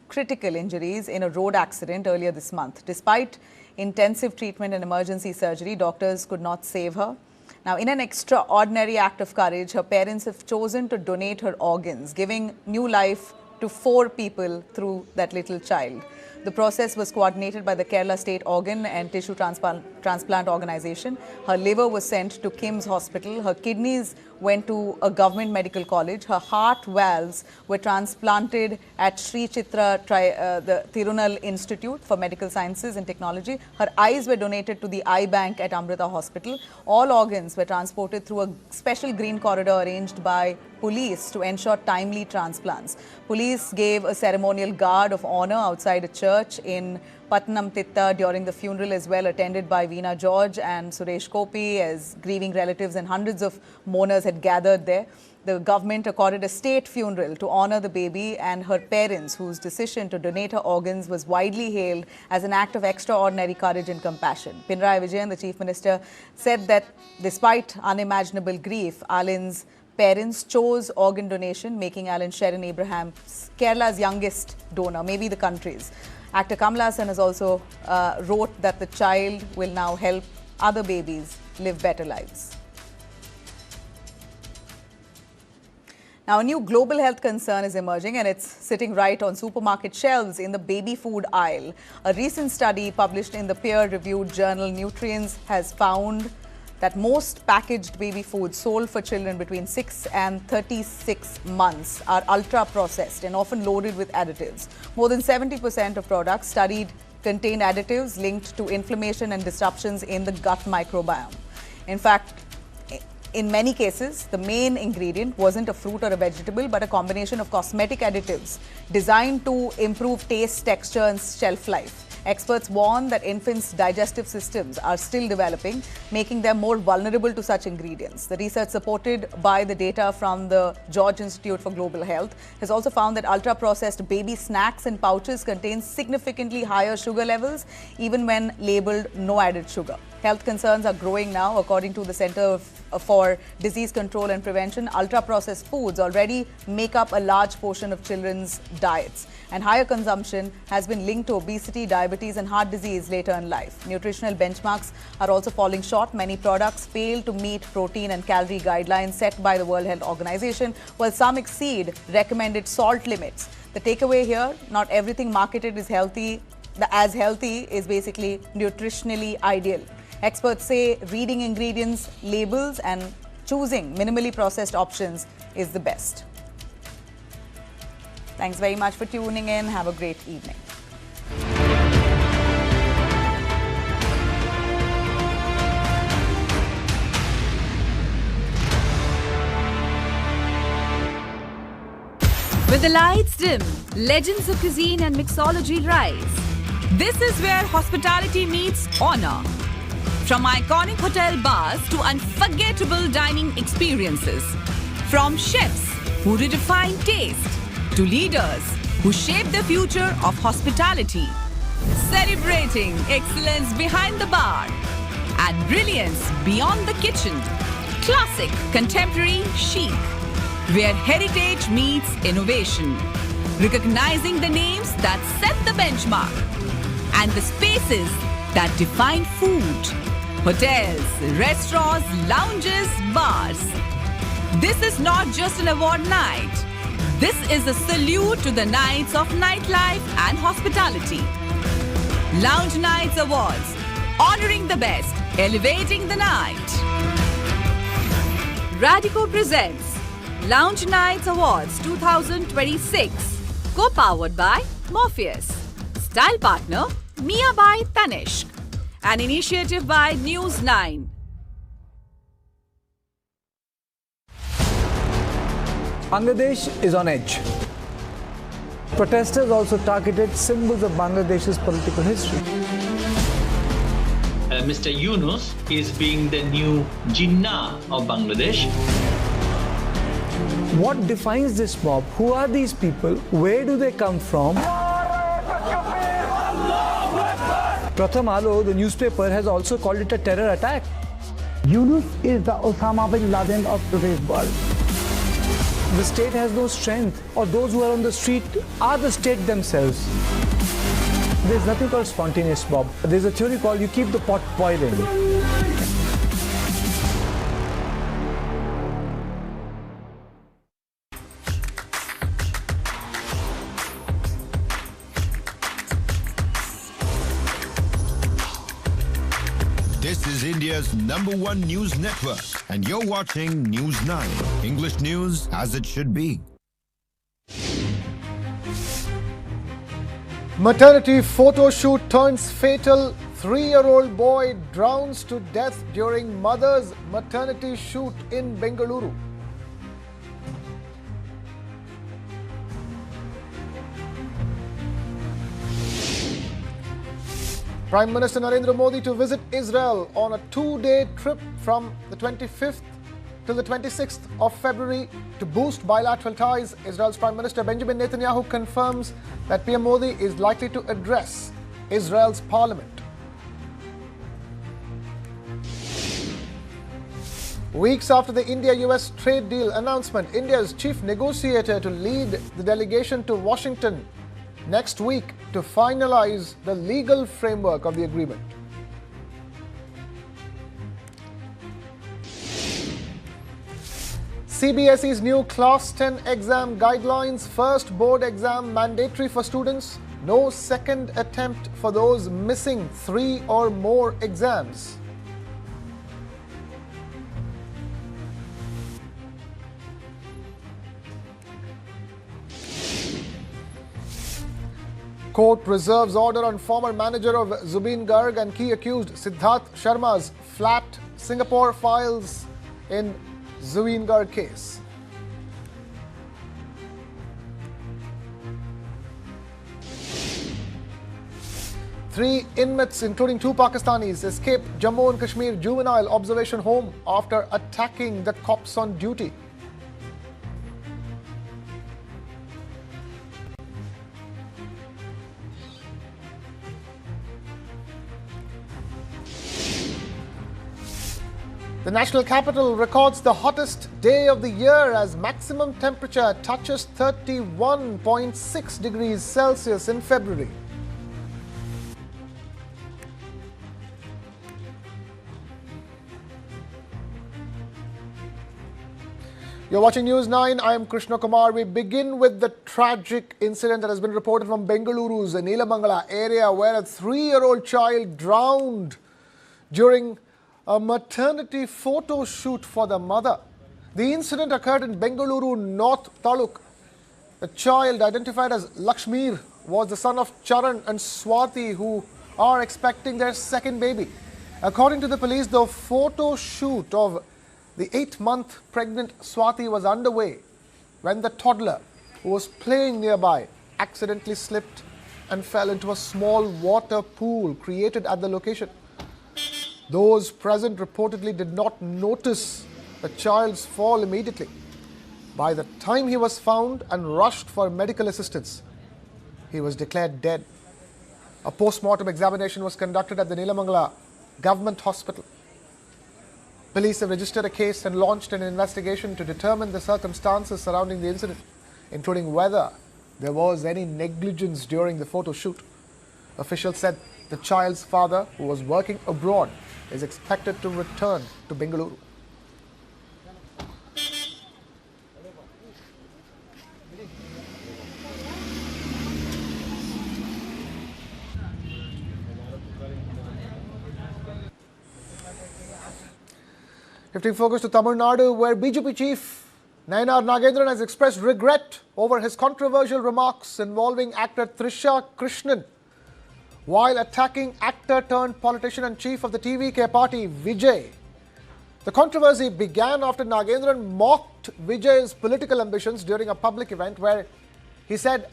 critical injuries in a road accident earlier this month. Despite intensive treatment and emergency surgery, doctors could not save her. Now, in an extraordinary act of courage, her parents have chosen to donate her organs, giving new life to 4 people through that little child. The process was coordinated by the Kerala State Organ and Tissue Transplant Organization. Her liver was sent to Kim's Hospital. Her kidneys went to a government medical college. Her heart valves were transplanted at Sri Chitra, the Tirunal Institute for Medical Sciences and Technology. Her eyes were donated to the Eye Bank at Amrita Hospital. All organs were transported through a special green corridor arranged by police to ensure timely transplants. Police gave a ceremonial guard of honor outside a church in Patnamthitta during the funeral as well, attended by Veena George and Suresh Kopi, as grieving relatives and hundreds of mourners had gathered there. The government accorded a state funeral to honor the baby and her parents, whose decision to donate her organs was widely hailed as an act of extraordinary courage and compassion. Pinarayi Vijayan, the Chief Minister, said that despite unimaginable grief, Alan's parents chose organ donation, making Alan Sherin Abraham Kerala's youngest donor, maybe the country's. Actor Kamala Hassan has also wrote that the child will now help other babies live better lives. Now, a new global health concern is emerging, and it's sitting right on supermarket shelves in the baby food aisle. A recent study published in the peer-reviewed journal Nutrients has found that most packaged baby foods sold for children between 6 and 36 months are ultra-processed and often loaded with additives. More than 70% of products studied contain additives linked to inflammation and disruptions in the gut microbiome. In fact, in many cases, the main ingredient wasn't a fruit or a vegetable, but a combination of cosmetic additives designed to improve taste, texture, and shelf life. Experts warn that infants' digestive systems are still developing, making them more vulnerable to such ingredients. The research, supported by the data from the George Institute for Global Health, has also found that ultra-processed baby snacks and pouches contain significantly higher sugar levels, even when labeled no added sugar. Health concerns are growing now. According to the Center for Disease Control and Prevention, ultra-processed foods already make up a large portion of children's diets, and higher consumption has been linked to obesity, diabetes and heart disease later in life. Nutritional benchmarks are also falling short. Many products fail to meet protein and calorie guidelines set by the World Health Organization, while some exceed recommended salt limits. The takeaway here, not everything marketed is healthy. As healthy is basically nutritionally ideal. Experts say reading ingredients, labels and choosing minimally processed options is the best. Thanks very much for tuning in. Have a great evening. With the lights dim, legends of cuisine and mixology rise. This is where hospitality meets honor. From iconic hotel bars to unforgettable dining experiences. From chefs who redefine taste to leaders who shape the future of hospitality. Celebrating excellence behind the bar. and brilliance beyond the kitchen. Classic, contemporary, chic, where heritage meets innovation. Recognizing the names that set the benchmark and the spaces that define food. Hotels, restaurants, lounges, bars. This is not just an award night. This is a salute to the Knights of Nightlife and Hospitality. Lounge Nights Awards, honoring the best, elevating the night. Radico presents Lounge Nights Awards 2026. Co-powered by Morpheus. Style partner, Mia by Tanishq. An initiative by NEWS9. Bangladesh is on edge. Protesters also targeted symbols of Bangladesh's political history. Mr. Yunus is being the new Jinnah of Bangladesh. What defines this mob? Who are these people? Where do they come from? Pratham Alo, the newspaper, has also called it a terror attack. Yunus is the Osama bin Laden of today's world. The state has no strength, or those who are on the street are the state themselves. There's nothing called spontaneous mob. There's a theory called you keep the pot boiling. This is India's #1 news network, and you're watching NEWS9, English news as it should be. Maternity photo shoot turns fatal. 3-year-old boy drowns to death during mother's maternity shoot in Bengaluru. Prime Minister Narendra Modi to visit Israel on a 2-day trip from the 25th till the 26th of February to boost bilateral ties. Israel's Prime Minister Benjamin Netanyahu confirms that PM Modi is likely to address Israel's parliament. Weeks after the India-US trade deal announcement, India's chief negotiator to lead the delegation to Washington next week to finalize the legal framework of the agreement. CBSE's new Class 10 exam guidelines, first board exam mandatory for students, no second attempt for those missing 3 or more exams. Court reserves order on former manager of Zubeen Garg and key accused Siddharth Sharma's flat. Singapore files in Zubeen Garg case. Three inmates, including 2 Pakistanis, escaped Jammu and Kashmir juvenile observation home after attacking the cops on duty. The national capital records the hottest day of the year as maximum temperature touches 31.6 degrees Celsius in February. You're watching News9. I am Krishna Kumar. We begin with the tragic incident that has been reported from Bengaluru's Neelamangala area, where a 3-year-old child drowned during a maternity photo shoot for the mother. The incident occurred in Bengaluru North Taluk. The child, identified as Lakshmir, was the son of Charan and Swati, who are expecting their second baby. According to the police, the photo shoot of the 8-month pregnant Swati was underway when the toddler, who was playing nearby, accidentally slipped and fell into a small water pool created at the location. Those present reportedly did not notice the child's fall immediately. By the time he was found and rushed for medical assistance, he was declared dead. A post-mortem examination was conducted at the Neelamangala government hospital. Police have registered a case and launched an investigation to determine the circumstances surrounding the incident, including whether there was any negligence during the photo shoot. Officials said the child's father, who was working abroad, is expected to return to Bengaluru. Shifting focus to Tamil Nadu, where BJP chief Nayanar Nagendran has expressed regret over his controversial remarks involving actor Trisha Krishnan while attacking actor-turned-politician and chief of the TVK party, Vijay. The controversy began after Nagendran mocked Vijay's political ambitions during a public event where he said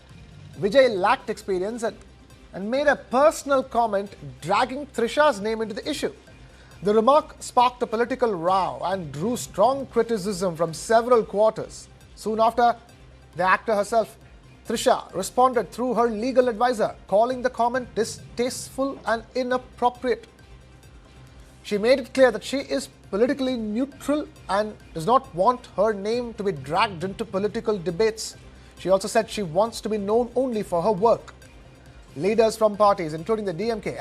Vijay lacked experience and made a personal comment dragging Trisha's name into the issue. The remark sparked a political row and drew strong criticism from several quarters. Soon after, the actor herself, Trisha, responded through her legal advisor, calling the comment distasteful and inappropriate. She made it clear that she is politically neutral and does not want her name to be dragged into political debates. She also said she wants to be known only for her work. Leaders from parties, including the DMK,